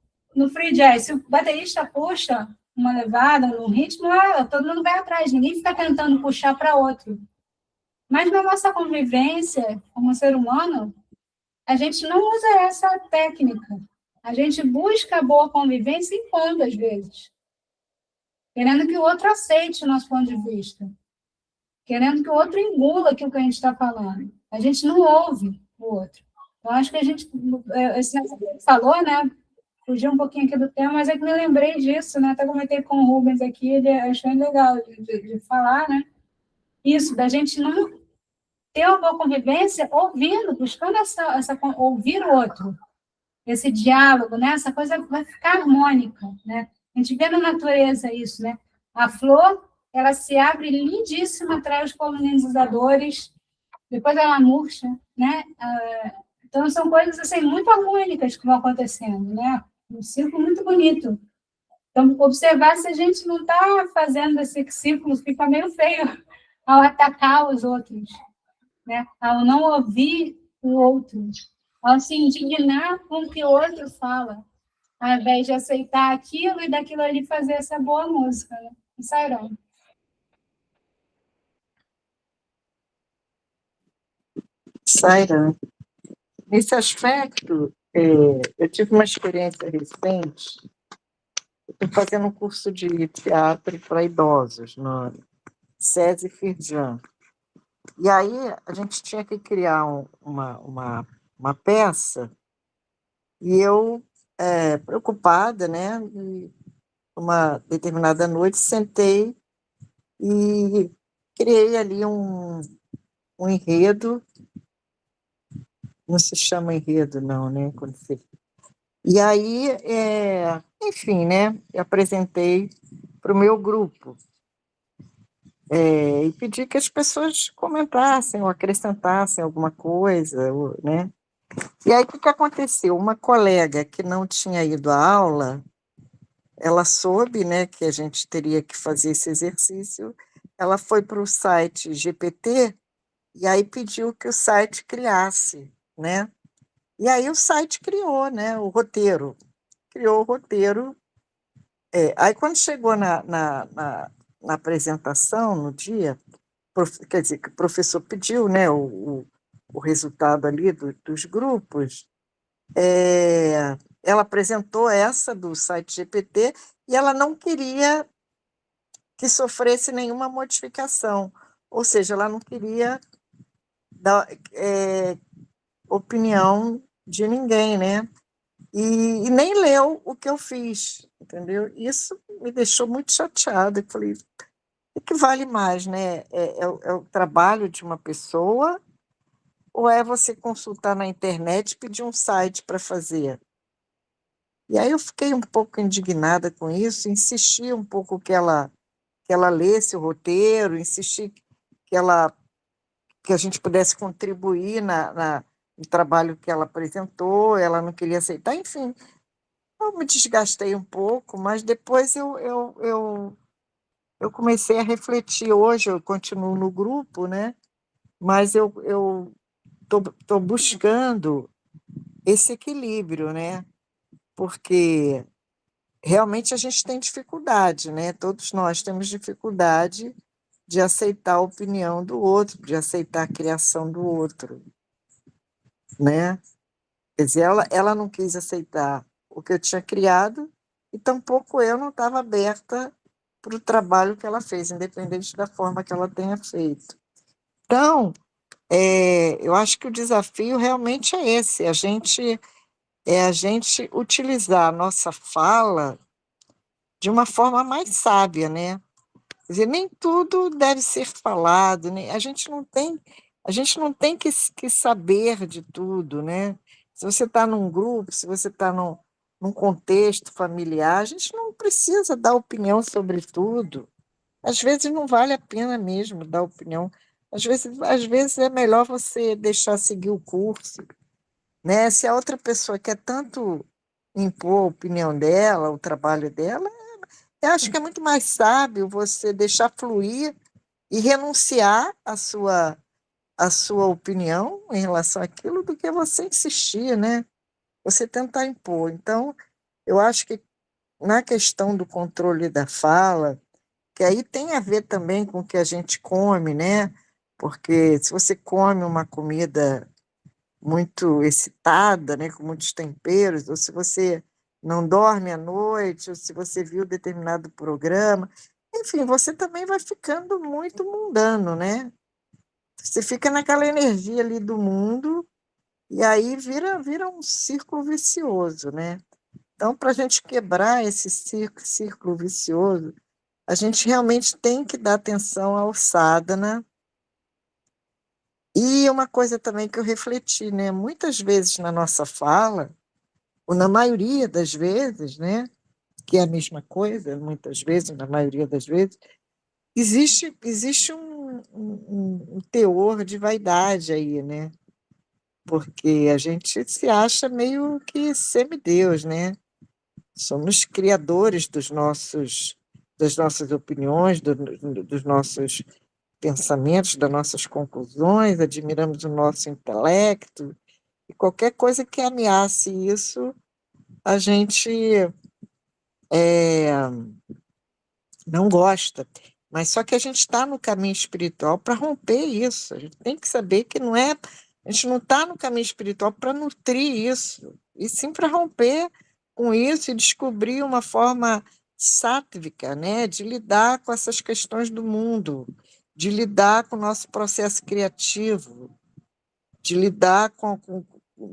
free jazz, se o baterista puxa uma levada, um ritmo, todo mundo vai atrás, ninguém fica tentando puxar para outro. Mas na nossa convivência como ser humano, a gente não usa essa técnica. A gente busca a boa convivência impondo, às vezes. Querendo que o outro aceite o nosso ponto de vista. Querendo que o outro engula aquilo que a gente está falando. A gente não ouve o outro. Então, acho que a gente... Esse negócio que ele falou, né? Fugiu um pouquinho aqui do tema, mas é que me lembrei disso, né? Até comentei com o Rubens aqui, ele achou legal de falar, né? Isso, da gente não ter uma boa convivência ouvindo, buscando ouvir o outro, esse diálogo, né? Essa coisa vai ficar harmônica, né? A gente vê na natureza isso, né? A flor, ela se abre lindíssima, atrai os polinizadores, depois ela murcha, né? Então, são coisas, assim, muito harmônicas que vão acontecendo, né? Um círculo muito bonito. Então, observar se a gente não está fazendo esse círculo, fica meio feio ao atacar os outros, né? Ao não ouvir o outro, ao se indignar com o que o outro fala, ao invés de aceitar aquilo e daquilo ali fazer essa boa música, né? Sairão. Saira, nesse aspecto, eu tive uma experiência recente. Estou fazendo um curso de teatro para idosos no SESI Firjan. E aí a gente tinha que criar uma peça, e eu, preocupada, né, e uma determinada noite, sentei e criei ali um enredo. Não se chama enredo, não, né? E aí, enfim, né, eu apresentei para o meu grupo, e pedi que as pessoas comentassem ou acrescentassem alguma coisa, né? E aí, o que aconteceu? Uma colega que não tinha ido à aula, ela soube, né, que a gente teria que fazer esse exercício, ela foi para o site GPT e aí pediu que o site criasse, né? E aí o site criou, né, o roteiro, criou o roteiro. Aí, quando chegou na apresentação, no dia, quer dizer, que o professor pediu, né, o resultado ali dos grupos, ela apresentou essa do site GPT e ela não queria que sofresse nenhuma modificação, ou seja, ela não queria dar opinião de ninguém, né? E nem leu o que eu fiz, entendeu? Isso me deixou muito chateada. Eu falei, o que vale mais, né? É o trabalho de uma pessoa, ou é você consultar na internet e pedir um site para fazer? E aí eu fiquei um pouco indignada com isso, insisti um pouco que ela lesse o roteiro, insisti que a gente pudesse contribuir no trabalho que ela apresentou, ela não queria aceitar, enfim. Eu me desgastei um pouco, mas depois eu comecei a refletir. Hoje eu continuo no grupo, né? Mas eu estou buscando esse equilíbrio, né? Porque realmente a gente tem dificuldade, né? Todos nós temos dificuldade de aceitar a opinião do outro, de aceitar a criação do outro, né? Quer dizer, ela não quis aceitar o que eu tinha criado e tampouco eu não estava aberta para o trabalho que ela fez, independente da forma que ela tenha feito. Então, eu acho que o desafio realmente é esse, a gente utilizar a nossa fala de uma forma mais sábia, né? Quer dizer, nem tudo deve ser falado, né? A gente não tem que saber de tudo, né? Se você está num grupo, se você está num contexto familiar, a gente não precisa dar opinião sobre tudo. Às vezes não vale a pena mesmo dar opinião. Às vezes é melhor você deixar seguir o curso, né? Se a outra pessoa quer tanto impor a opinião dela, o trabalho dela, eu acho que é muito mais sábio você deixar fluir e renunciar à sua opinião em relação àquilo do que você insistir, né? Você tentar impor. Então, eu acho que na questão do controle da fala, que aí tem a ver também com o que a gente come, né? Porque se você come uma comida muito excitada, né, com muitos temperos, ou se você não dorme à noite, ou se você viu determinado programa, enfim, você também vai ficando muito mundano, né? Você fica naquela energia ali do mundo e aí vira um círculo vicioso, né? Então, para a gente quebrar esse círculo vicioso, a gente realmente tem que dar atenção ao sadhana, E uma coisa também que eu refleti, né? Muitas vezes na nossa fala, ou na maioria das vezes, né? Que é a mesma coisa, muitas vezes, na maioria das vezes, existe um teor de vaidade aí, né? Porque a gente se acha meio que semideus, né? Somos criadores das nossas opiniões, dos nossos pensamentos, das nossas conclusões, admiramos o nosso intelecto, e qualquer coisa que ameace isso, a gente é, não gosta. Mas só que a gente está no caminho espiritual para romper isso. A gente tem que saber que não é. A gente não está no caminho espiritual para nutrir isso, e sim para romper com isso e descobrir uma forma sáttvica, né, de lidar com essas questões do mundo, de lidar com o nosso processo criativo, de lidar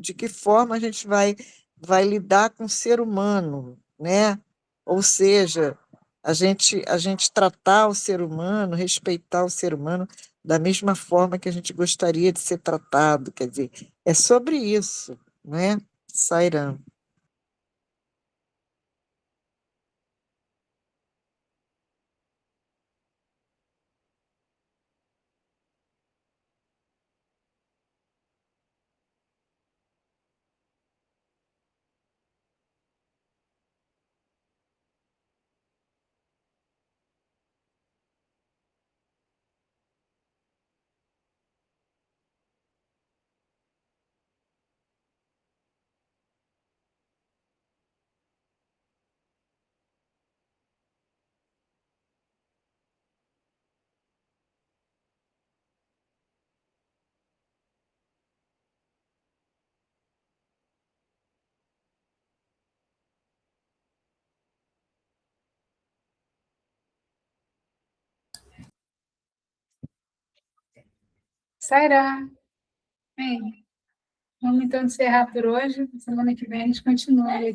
de que forma a gente vai lidar com o ser humano, né? Ou seja, a gente tratar o ser humano, respeitar o ser humano da mesma forma que a gente gostaria de ser tratado, quer dizer, é sobre isso, né? Sairam. Sairá. Bem, vamos então encerrar por hoje. Semana que vem a gente continua aí.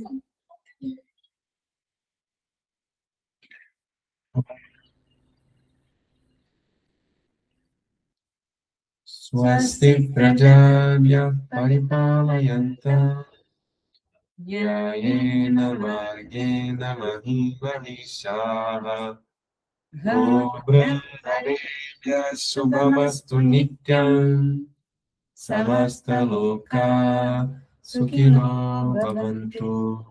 Swasti prajabhya paripalayantam Nyayena Margena Mahimahishara Brahmanebhya Shubhamastu Nityam Samasta Loka Sukhino Bhavantu.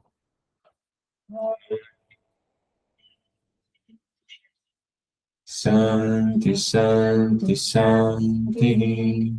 Shanti Shanti Shanti